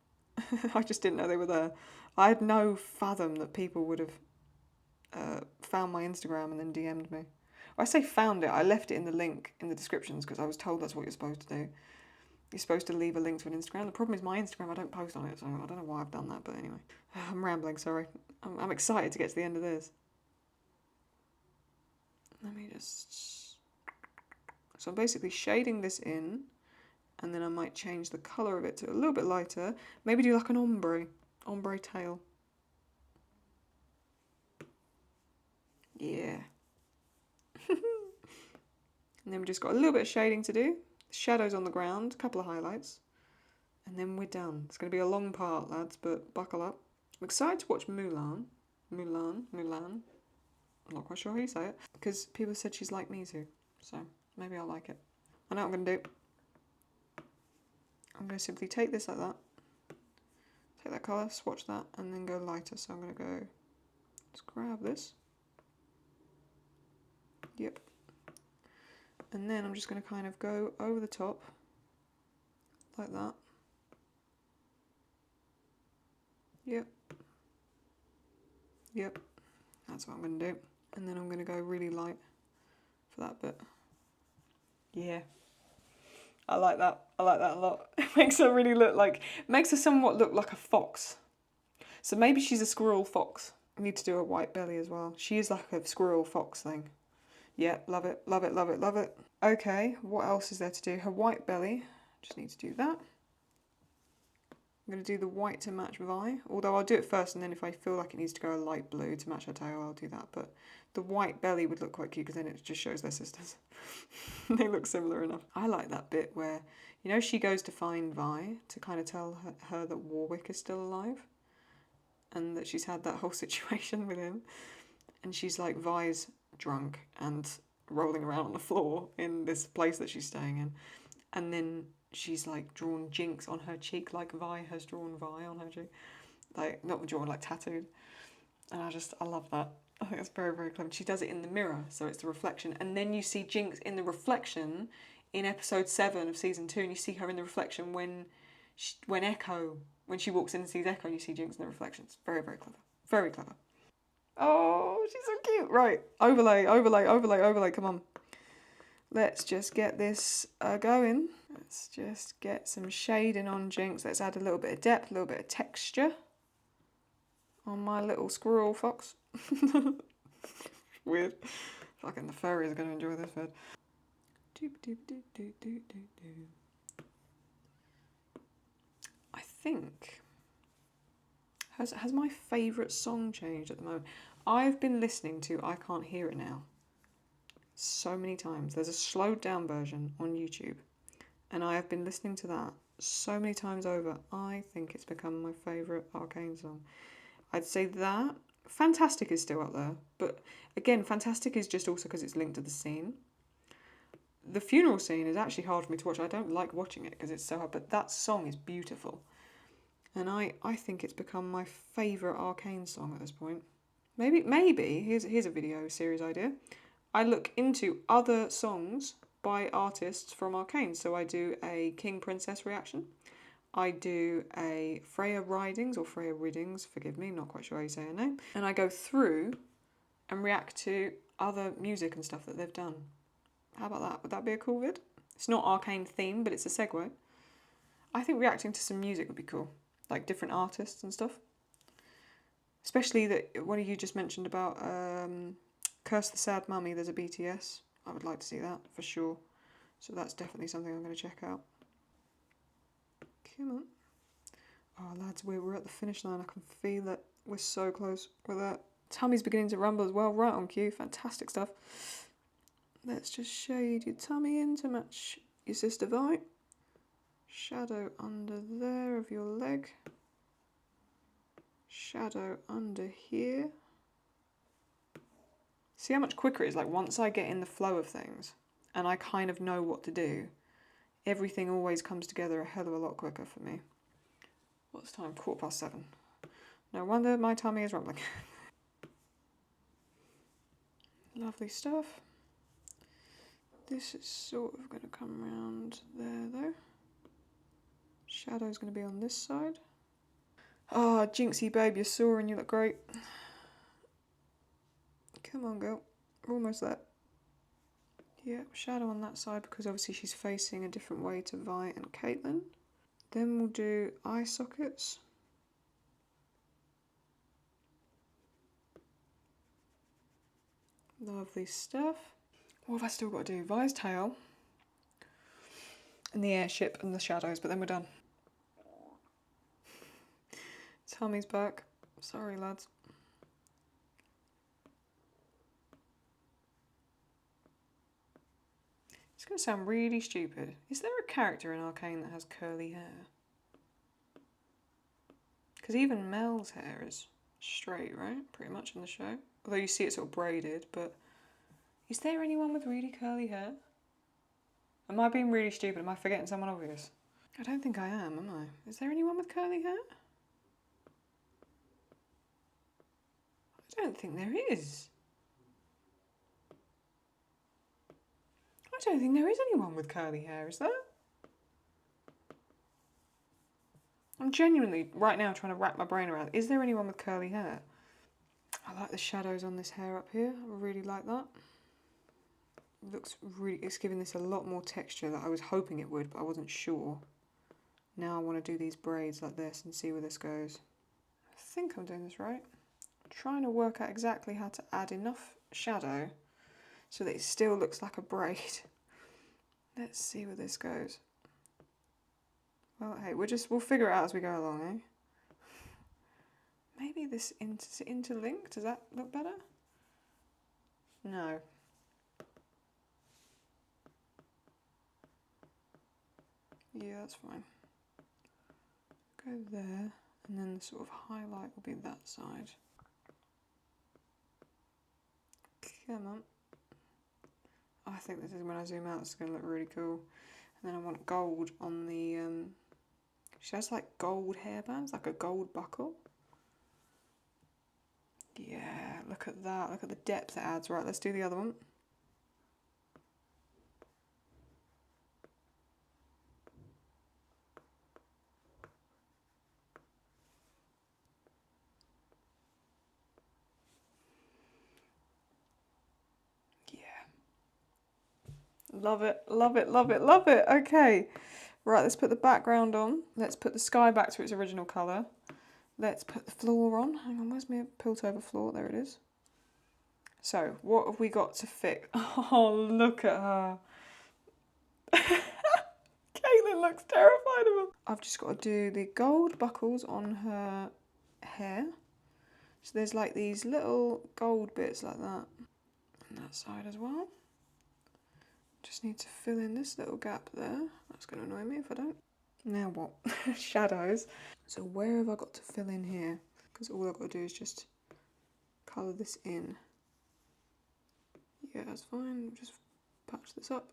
I just didn't know they were there. I had no fathom that people would have found my Instagram and then DM'd me. I say found it, I left it in the link in the descriptions because I was told that's what you're supposed to do. You're supposed to leave a link to an Instagram. The problem is my Instagram, I don't post on it, so I don't know why I've done that, but anyway. I'm rambling, sorry. I'm excited to get to the end of this. Let me just... So I'm basically shading this in, and then I might change the colour of it to a little bit lighter. Maybe do like an ombre tail. Yeah. And then we've just got a little bit of shading to do. Shadows on the ground, a couple of highlights. And then we're done. It's going to be a long part, lads, but buckle up. I'm excited to watch Mulan. I'm not quite sure how you say it. Because people said she's like Mizu. So maybe I'll like it. I know what I'm going to do. I'm going to simply take this like that. Take that colour, swatch that, and then go lighter. So I'm going to go... Let's grab this. Yep. And then I'm just going to kind of go over the top, like that. Yep. Yep. That's what I'm going to do. And then I'm going to go really light for that bit. Yeah. I like that. I like that a lot. It makes her really look like, makes her somewhat look like a fox. So maybe she's a squirrel fox. I need to do a white belly as well. She is like a squirrel fox thing. Yeah, love it, love it, love it, love it. Okay, what else is there to do? Her white belly, just need to do that. I'm going to do the white to match Vi, although I'll do it first and then if I feel like it needs to go a light blue to match her tail, I'll do that. But the white belly would look quite cute because then it just shows they're sisters. They look similar enough. I like that bit where, you know, she goes to find Vi to kind of tell her that Warwick is still alive and that she's had that whole situation with him. And she's like, Vi's drunk and rolling around on the floor in this place that she's staying in. And then she's like drawn Jinx on her cheek like Vi has drawn Vi on her cheek. Like, not drawn, like tattooed. And I love that. I think that's very, very clever. She does it in the mirror, so it's the reflection. And then you see Jinx in the reflection in episode 7 of season 2, and you see her in the reflection when she walks in and sees Echo, and you see Jinx in the reflection. It's very, very clever. Very clever. Oh, she's so cute. Right, overlay, come on. Let's just get this going. Let's just get some shading on Jinx. Let's add a little bit of depth, a little bit of texture on my little squirrel fox. Weird. Fucking the furries are going to enjoy this vid. I think... Has my favourite song changed at the moment? I've been listening to I Can't Hear It Now so many times. There's a slowed down version on YouTube and I have been listening to that so many times over. I think it's become my favourite Arcane song. I'd say that. Fantastic is still up there, but again, Fantastic is just also because it's linked to the scene. The funeral scene is actually hard for me to watch. I don't like watching it because it's so hard, but that song is beautiful. And I think it's become my favourite Arcane song at this point. Maybe here's a video series idea. I look into other songs by artists from Arcane. So I do a King Princess reaction. I do a Freya Ridings or Freya Riddings, forgive me, not quite sure how you say her name. And I go through and react to other music and stuff that they've done. How about that? Would that be a cool vid? It's not Arcane themed, but it's a segue. I think reacting to some music would be cool. Like different artists and stuff. Especially that one of you just mentioned about Curse the Sad Mummy, there's a BTS. I would like to see that for sure. So that's definitely something I'm going to check out. Come on. Oh lads, we're at the finish line. I can feel it. We're so close with that. Tummy's beginning to rumble as well. Right on cue. Fantastic stuff. Let's just shade your tummy in to match your sister Vi. Shadow under there of your leg. Shadow under here. See how much quicker it is? Like once I get in the flow of things and I kind of know what to do, everything always comes together a hell of a lot quicker for me. What's the time? 7:15. No wonder my tummy is rumbling. Lovely stuff. This is sort of going to come around there though. Shadow's going to be on this side. Oh, Jinxie babe, you're sore and you look great. Come on, girl. We're almost there. Yeah, shadow on that side because obviously she's facing a different way to Vi and Caitlyn. Then we'll do eye sockets. Lovely stuff. What have I still got to do? Vi's tail. And the airship and the shadows, but then we're done. Tummy's back. Sorry, lads. It's going to sound really stupid. Is there a character in Arcane that has curly hair? Because even Mel's hair is straight, right? Pretty much in the show. Although you see it sort of braided, but... Is there anyone with really curly hair? Am I being really stupid? Am I forgetting someone obvious? I don't think I am I? Is there anyone with curly hair? I don't think there is. I don't think there is anyone with curly hair, is there? I'm genuinely, right now, trying to wrap my brain around, is there anyone with curly hair? I like the shadows on this hair up here. I really like that. It looks really, it's giving this a lot more texture that I was hoping it would, but I wasn't sure. Now I want to do these braids like this and see where this goes. I think I'm doing this right. I'm trying to work out exactly how to add enough shadow so that it still looks like a braid. Let's see where this goes. Well, hey, we'll figure it out as we go along, eh? Maybe this interlinked, does that look better? No. Yeah, that's fine. Go there, and then the sort of highlight will be that side. Come on. Oh, I think this is when I zoom out, it's going to look really cool. And then I want gold on the, she has like gold hairbands, like a gold buckle. Yeah, look at that, look at the depth it adds. Right, let's do the other one. Love it, love it, love it, love it. Okay, right, let's put the background on. Let's put the sky back to its original colour. Let's put the floor on. Hang on, where's my pilt over floor? There it is. So, what have we got to fix? Oh, look at her. Caitlyn looks terrified of her. I've just got to do the gold buckles on her hair. So there's like these little gold bits like that. And that side as well. Just need to fill in this little gap there. That's going to annoy me if I don't. Now what? Shadows. So where have I got to fill in here? Because all I've got to do is just colour this in. Yeah, that's fine. Just patch this up.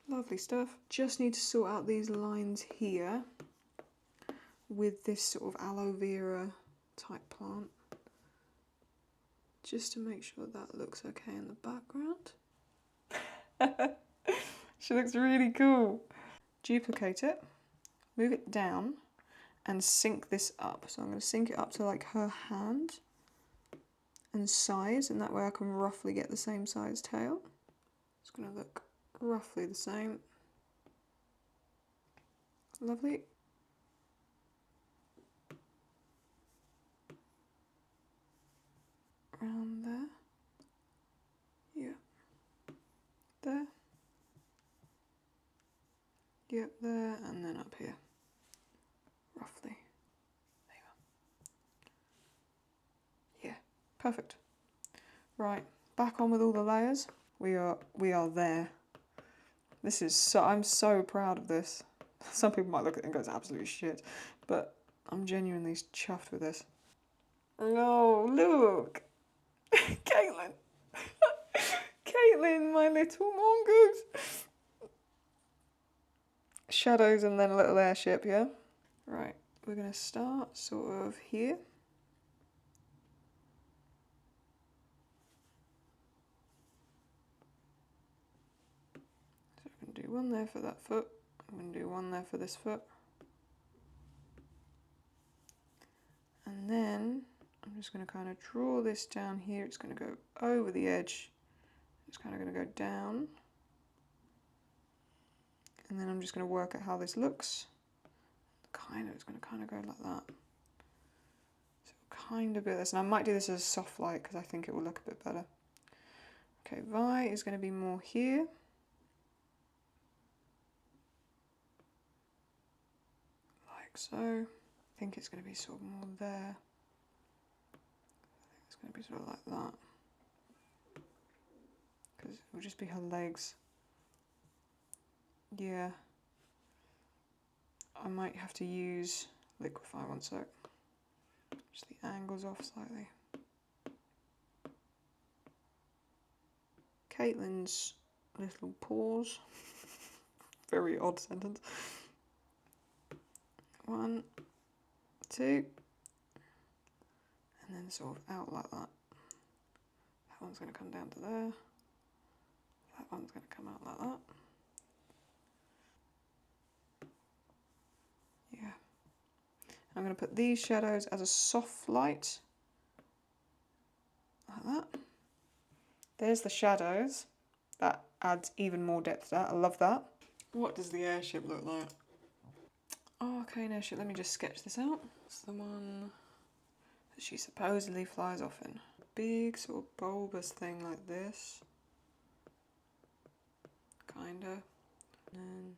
Lovely stuff. Just need to sort out these lines here with this sort of aloe vera type plant. Just to make sure that looks okay in the background. She looks really cool. Duplicate it, move it down, and sync this up. So I'm going to sync it up to like her hand and size, and that way I can roughly get the same size tail. It's going to look roughly the same. Lovely. Around there. Yeah. There. Yep, there, and then up here. Roughly. There you are. Yeah, perfect. Right, back on with all the layers. We are there. This is so, I'm so proud of this. Some people might look at it and go, it's absolute shit, but I'm genuinely chuffed with this. No, look! Caitlyn! Caitlyn, my little mongoose! Shadows and then a little airship, yeah? Right, we're going to start sort of here. So I'm going to do one there for that foot. I'm going to do one there for this foot. And then I'm just going to kind of draw this down here. It's going to go over the edge. It's kind of going to go down. And then I'm just going to work out how this looks. It's going to kind of go like that. So kind of bit this, and I might do this as a soft light because I think it will look a bit better. Okay, Vi is going to be more here. Like so. I think it's going to be sort of more there. I think it's going to be sort of like that. Because it will just be her legs. Yeah. I might have to use liquify one sec. Just the angles off slightly. Caitlyn's little paws. Very odd sentence. 1, 2, and then sort of out like that. That one's going to come down to there. That one's going to come out like that. Yeah. I'm going to put these shadows as a soft light. Like that. There's the shadows. That adds even more depth to that. I love that. What does the airship look like? Oh, okay, no shit. Let me just sketch this out. It's the one that she supposedly flies off in. Big sort of bulbous thing like this. Kinda. And then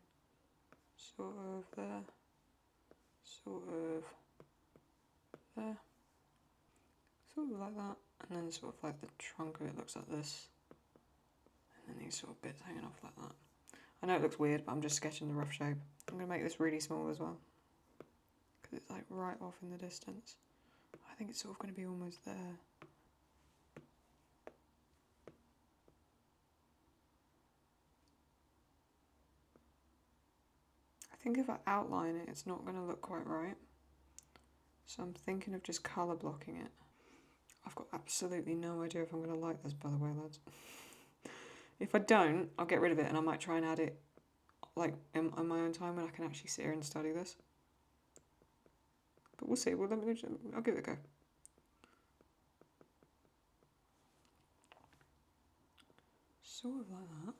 sort of there, sort of there, sort of like that, and then sort of like the trunk of it looks like this, and then these sort of bits hanging off like that. I know it looks weird, but I'm just sketching the rough shape. I'm going to make this really small as well, because it's like right off in the distance. I think it's sort of going to be almost there. I think if I outline it, it's not going to look quite right. So I'm thinking of just colour blocking it. I've got absolutely no idea if I'm going to like this, by the way, lads. If I don't, I'll get rid of it and I might try and add it like in my own time when I can actually sit here and study this. But we'll see. Well, I'll give it a go. Sort of like that.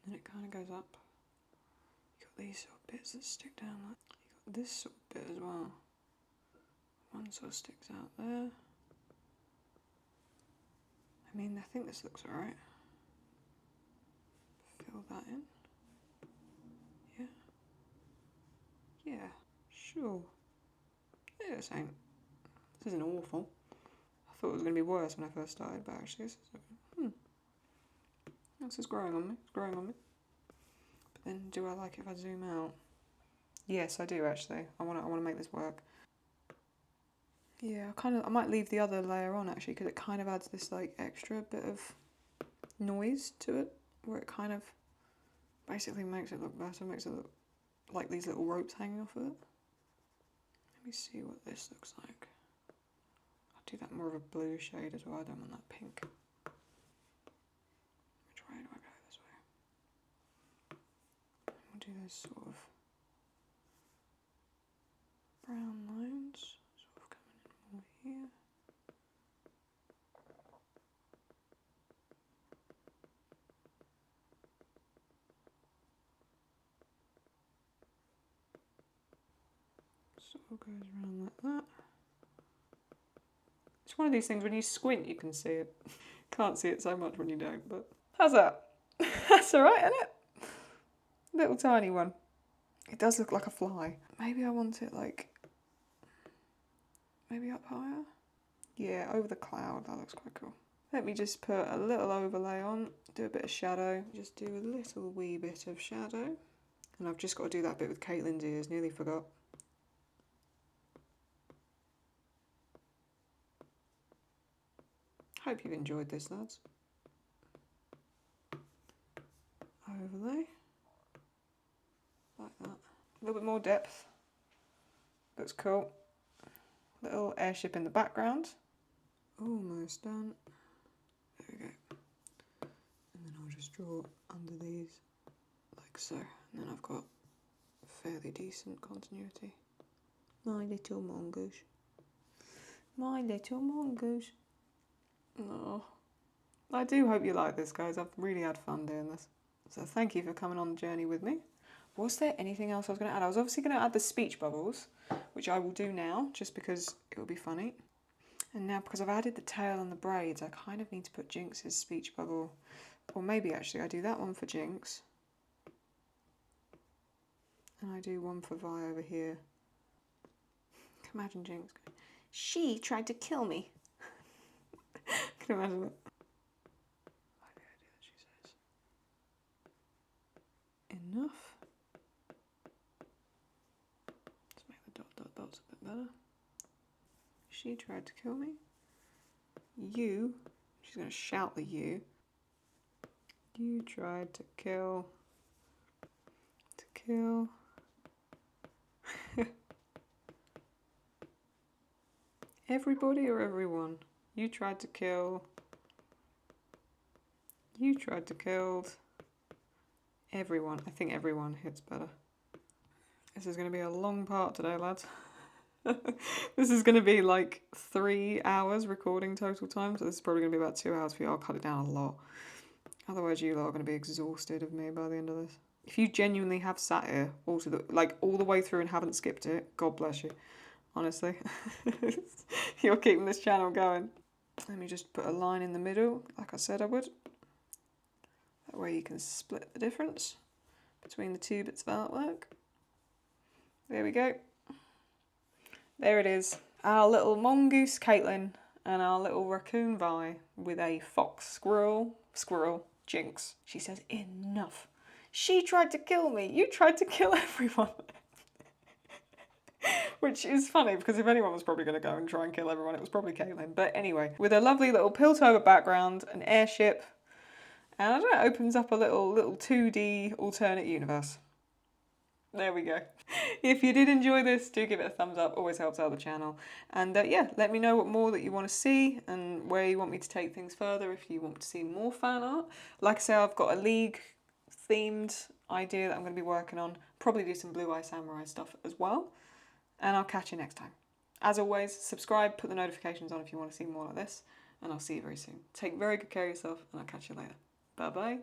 Then it kind of goes up. You got these sort of bits that stick down. Like you got this sort of bit as well. One sort of sticks out there. I mean, I think this looks alright. Fill that in. Yeah. Yeah. Sure. Yeah, this isn't awful. I thought it was going to be worse when I first started, but actually this is growing on me. It's growing on me. But then, do I like it if I zoom out? Yes, I do actually. I want to make this work. Yeah, I might leave the other layer on actually, because it kind of adds this like extra bit of noise to it, where it kind of basically makes it look better, makes it look like these little ropes hanging off of it. Let me see what this looks like. I'll do that more of a blue shade as well. I don't want that pink. Which way do I go this way? We'll do those sort of brown lines, sort of coming in more here. Sort of goes around like that. It's one of these things when you squint you can see it. Can't see it so much when you don't, but how's that? That's alright, isn't it? Little tiny one. It does look like a fly. Maybe I want it like, maybe up higher? Yeah, over the cloud, that looks quite cool. Let me just put a little overlay on, do a bit of shadow, just do a little wee bit of shadow. And I've just got to do that bit with Caitlyn's ears, nearly forgot. Hope you've enjoyed this, lads. Overlay. Like that. A little bit more depth. Looks cool. Little airship in the background. Almost done. There we go. And then I'll just draw under these like so. And then I've got fairly decent continuity. My little mongoose. My little mongoose. Oh, I do hope you like this, guys. I've really had fun doing this. So thank you for coming on the journey with me. Was there anything else I was going to add? I was obviously going to add the speech bubbles, which I will do now, just because it will be funny. And now, because I've added the tail and the braids, I kind of need to put Jinx's speech bubble. Or maybe actually I do that one for Jinx. And I do one for Vi over here. Can imagine Jinx going, "She tried to kill me." Can you imagine that? I like the idea that she says. Enough. Let's make the dots a bit better. She tried to kill me. You, she's going to shout the you. You tried to kill. Everybody or everyone? You tried to kill. You tried to kill. Everyone. I think everyone hits better. This is going to be a long part today, lads. This is going to be like 3 hours recording total time, so this is probably going to be about 2 hours for you. I'll cut it down a lot. Otherwise you lot are going to be exhausted of me by the end of this. If you genuinely have sat here all the way through and haven't skipped it, God bless you. Honestly. You're keeping this channel going. Let me just put a line in the middle, like I said I would. That way you can split the difference. between the two bits of artwork. There we go. There it is. Our little mongoose Caitlyn and our little raccoon Vi with a fox squirrel jinx. She says, enough. She tried to kill me. You tried to kill everyone. Which is funny because if anyone was probably going to go and try and kill everyone, it was probably Caitlyn. But anyway, with a lovely little Piltover background, an airship, and I don't know, it opens up a little 2D alternate universe. There we go. If you did enjoy this, do give it a thumbs up. Always helps out the channel. And yeah, let me know what more that you want to see and where you want me to take things further if you want to see more fan art. Like I say, I've got a League themed idea that I'm going to be working on. Probably do some Blue Eye Samurai stuff as well. And I'll catch you next time. As always, subscribe, put the notifications on if you want to see more like this. And I'll see you very soon. Take very good care of yourself and I'll catch you later. Bye bye.